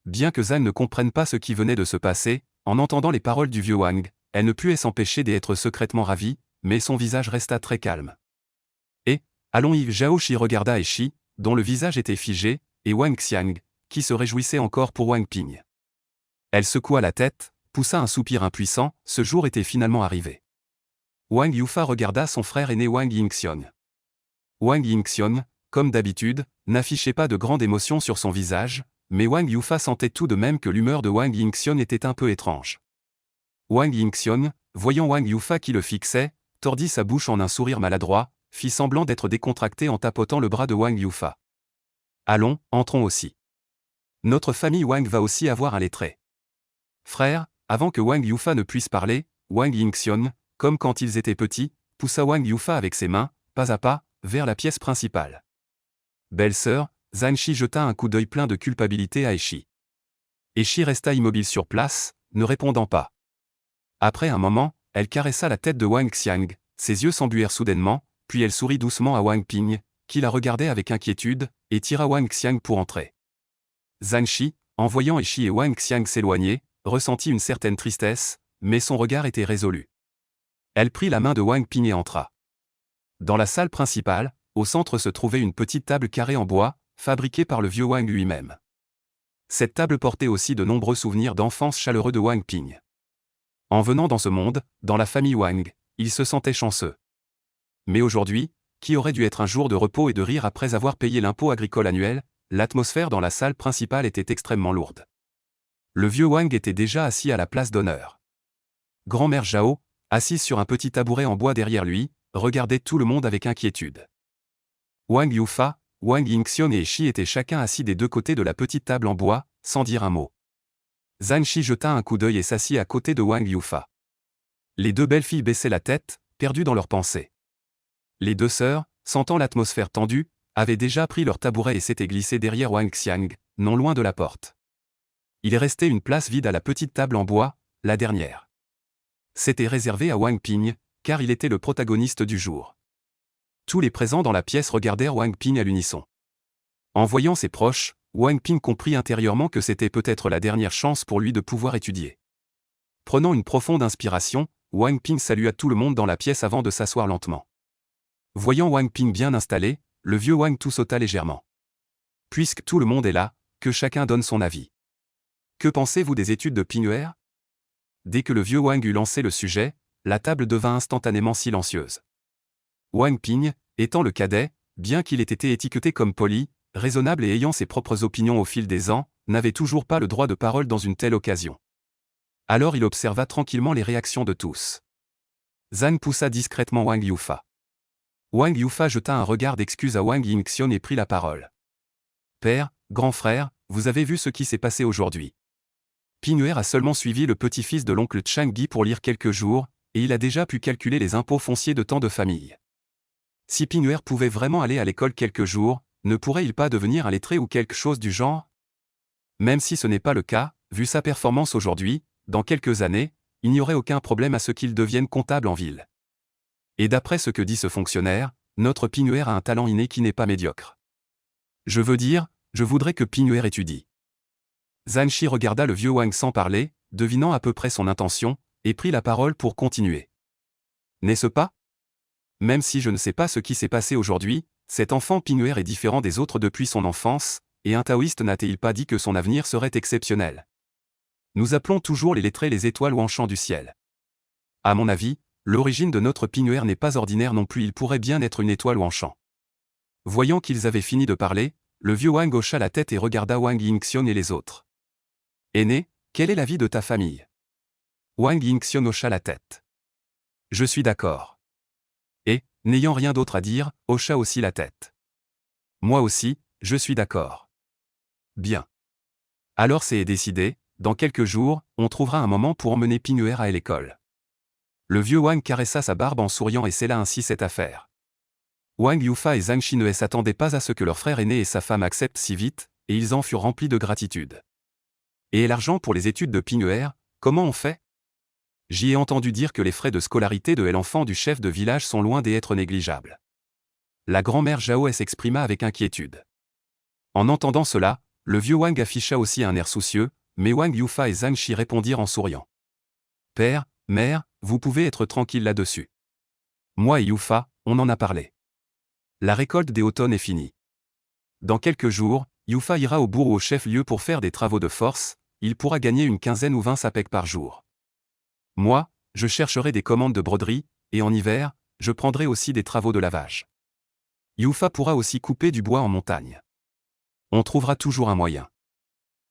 Bien que Zhan ne comprenne pas ce qui venait de se passer, en entendant les paroles du vieux Wang, elle ne put s'empêcher d'être secrètement ravie, mais son visage resta très calme. Et, allons Yves Zhaoxi regarda Eshi, dont le visage était figé, et Wang Xiang, qui se réjouissait encore pour Wang Ping. Elle secoua la tête, poussa un soupir impuissant, ce jour était finalement arrivé. Wang Yufa regarda son frère aîné Wang Yingxion. Wang Yingxion, comme d'habitude, n'affichait pas de grande émotion sur son visage, mais Wang Yufa sentait tout de même que l'humeur de Wang Yingxion était un peu étrange. Wang Yingxion, voyant Wang Yufa qui le fixait, tordit sa bouche en un sourire maladroit, fit semblant d'être décontracté en tapotant le bras de Wang Yufa. Allons, entrons aussi. Notre famille Wang va aussi avoir un lettré. Frère, avant que Wang Yufa ne puisse parler, Wang Yingxion, comme quand ils étaient petits, poussa Wang Yufa avec ses mains, pas à pas, vers la pièce principale. Belle-sœur, Zhan Shi jeta un coup d'œil plein de culpabilité à Eshi. Eshi resta immobile sur place, ne répondant pas. Après un moment, elle caressa la tête de Wang Xiang, ses yeux s'embuèrent soudainement, puis elle sourit doucement à Wang Ping, qui la regardait avec inquiétude, et tira Wang Xiang pour entrer. Zhan Shi, en voyant Eshi et Wang Xiang s'éloigner, ressentit une certaine tristesse, mais son regard était résolu. Elle prit la main de Wang Ping et entra. Dans la salle principale, au centre se trouvait une petite table carrée en bois, fabriquée par le vieux Wang lui-même. Cette table portait aussi de nombreux souvenirs d'enfance chaleureux de Wang Ping. En venant dans ce monde, dans la famille Wang, il se sentait chanceux. Mais aujourd'hui, qui aurait dû être un jour de repos et de rire après avoir payé l'impôt agricole annuel, l'atmosphère dans la salle principale était extrêmement lourde. Le vieux Wang était déjà assis à la place d'honneur. Grand-mère Zhao, assise sur un petit tabouret en bois derrière lui, regardait tout le monde avec inquiétude. Wang Yufa, Wang Yingxion et Eshi étaient chacun assis des deux côtés de la petite table en bois, sans dire un mot. Zhan Shi jeta un coup d'œil et s'assit à côté de Wang Yufa. Les deux belles filles baissaient la tête, perdues dans leurs pensées. Les deux sœurs, sentant l'atmosphère tendue, avaient déjà pris leur tabouret et s'étaient glissées derrière Wang Xiang, non loin de la porte. Il restait une place vide à la petite table en bois, la dernière. C'était réservé à Wang Ping, car il était le protagoniste du jour. Tous les présents dans la pièce regardèrent Wang Ping à l'unisson. En voyant ses proches, Wang Ping comprit intérieurement que c'était peut-être la dernière chance pour lui de pouvoir étudier. Prenant une profonde inspiration, Wang Ping salua tout le monde dans la pièce avant de s'asseoir lentement. Voyant Wang Ping bien installé, le vieux Wang tout sauta légèrement. Puisque tout le monde est là, que chacun donne son avis. Que pensez-vous des études de Pinguer ? Dès que le vieux Wang eut lancé le sujet, la table devint instantanément silencieuse. Wang Ping, étant le cadet, bien qu'il ait été étiqueté comme poli, raisonnable et ayant ses propres opinions au fil des ans, n'avait toujours pas le droit de parole dans une telle occasion. Alors il observa tranquillement les réactions de tous. Zhan poussa discrètement Wang Yufa. Wang Yufa jeta un regard d'excuse à Wang Yingxion et prit la parole. Père, grand frère, vous avez vu ce qui s'est passé aujourd'hui. Pinguer a seulement suivi le petit-fils de l'oncle Chang Yi pour lire quelques jours, et il a déjà pu calculer les impôts fonciers de tant de familles. Si Pinguer pouvait vraiment aller à l'école quelques jours, ne pourrait-il pas devenir un lettré ou quelque chose du genre ? Même si ce n'est pas le cas, vu sa performance aujourd'hui, dans quelques années, il n'y aurait aucun problème à ce qu'il devienne comptable en ville. Et d'après ce que dit ce fonctionnaire, notre Pinguer a un talent inné qui n'est pas médiocre. Je veux dire, je voudrais que Pinguer étudie. Zhan Shi regarda le vieux Wang sans parler, devinant à peu près son intention, et prit la parole pour continuer. N'est-ce pas ? Même si je ne sais pas ce qui s'est passé aujourd'hui, cet enfant Pinguer est différent des autres depuis son enfance, et un taoïste n'a-t-il pas dit que son avenir serait exceptionnel ? Nous appelons toujours les lettrés les étoiles ou enchants du ciel. À mon avis, l'origine de notre Pinguer n'est pas ordinaire non plus, il pourrait bien être une étoile ou enchant. Voyant qu'ils avaient fini de parler, le vieux Wang hocha la tête et regarda Wang Yingxion et les autres. Aîné, quel est l'avis de ta famille ? Wang Yingxion hocha la tête. Je suis d'accord. Et, n'ayant rien d'autre à dire, hocha aussi la tête. Moi aussi, je suis d'accord. Bien. Alors c'est décidé, Dans quelques jours, on trouvera un moment pour emmener Pinguer à l'école. Le vieux Wang caressa sa barbe en souriant et scella ainsi cette affaire. Wang Yufa et Zhang Shi ne s'attendaient pas à ce que leur frère aîné et sa femme acceptent si vite, et ils en furent remplis de gratitude. Et l'argent pour les études de Pinguer, comment on fait? J'y ai entendu dire que les frais de scolarité de l'enfant du chef de village sont loin d'être négligeables. La grand-mère Zhao s'exprima avec inquiétude. En entendant cela, le vieux Wang afficha aussi un air soucieux, mais Wang Yufa et Zhang Shi répondirent en souriant. Père, mère, vous pouvez être tranquille là-dessus. Moi et Yufa, on en a parlé. La récolte des automnes est finie. Dans quelques jours, Yufa ira au bourg ou au chef-lieu pour faire des travaux de force, il pourra gagner une quinzaine ou 20 sapèques par jour. Moi, je chercherai des commandes de broderie, et en hiver, je prendrai aussi des travaux de lavage. Yufa pourra aussi couper du bois en montagne. On trouvera toujours un moyen.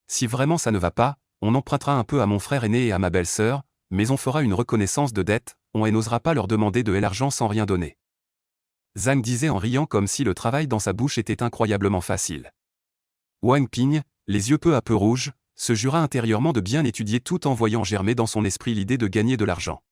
Si vraiment ça ne va pas, on empruntera un peu à mon frère aîné et à ma belle-sœur, mais on fera une reconnaissance de dette, on n'osera pas leur demander de l'argent sans rien donner. Zhang disait en riant comme si le travail dans sa bouche était incroyablement facile. Wang Ping, les yeux peu à peu rouges, se jura intérieurement de bien étudier tout en voyant germer dans son esprit l'idée de gagner de l'argent.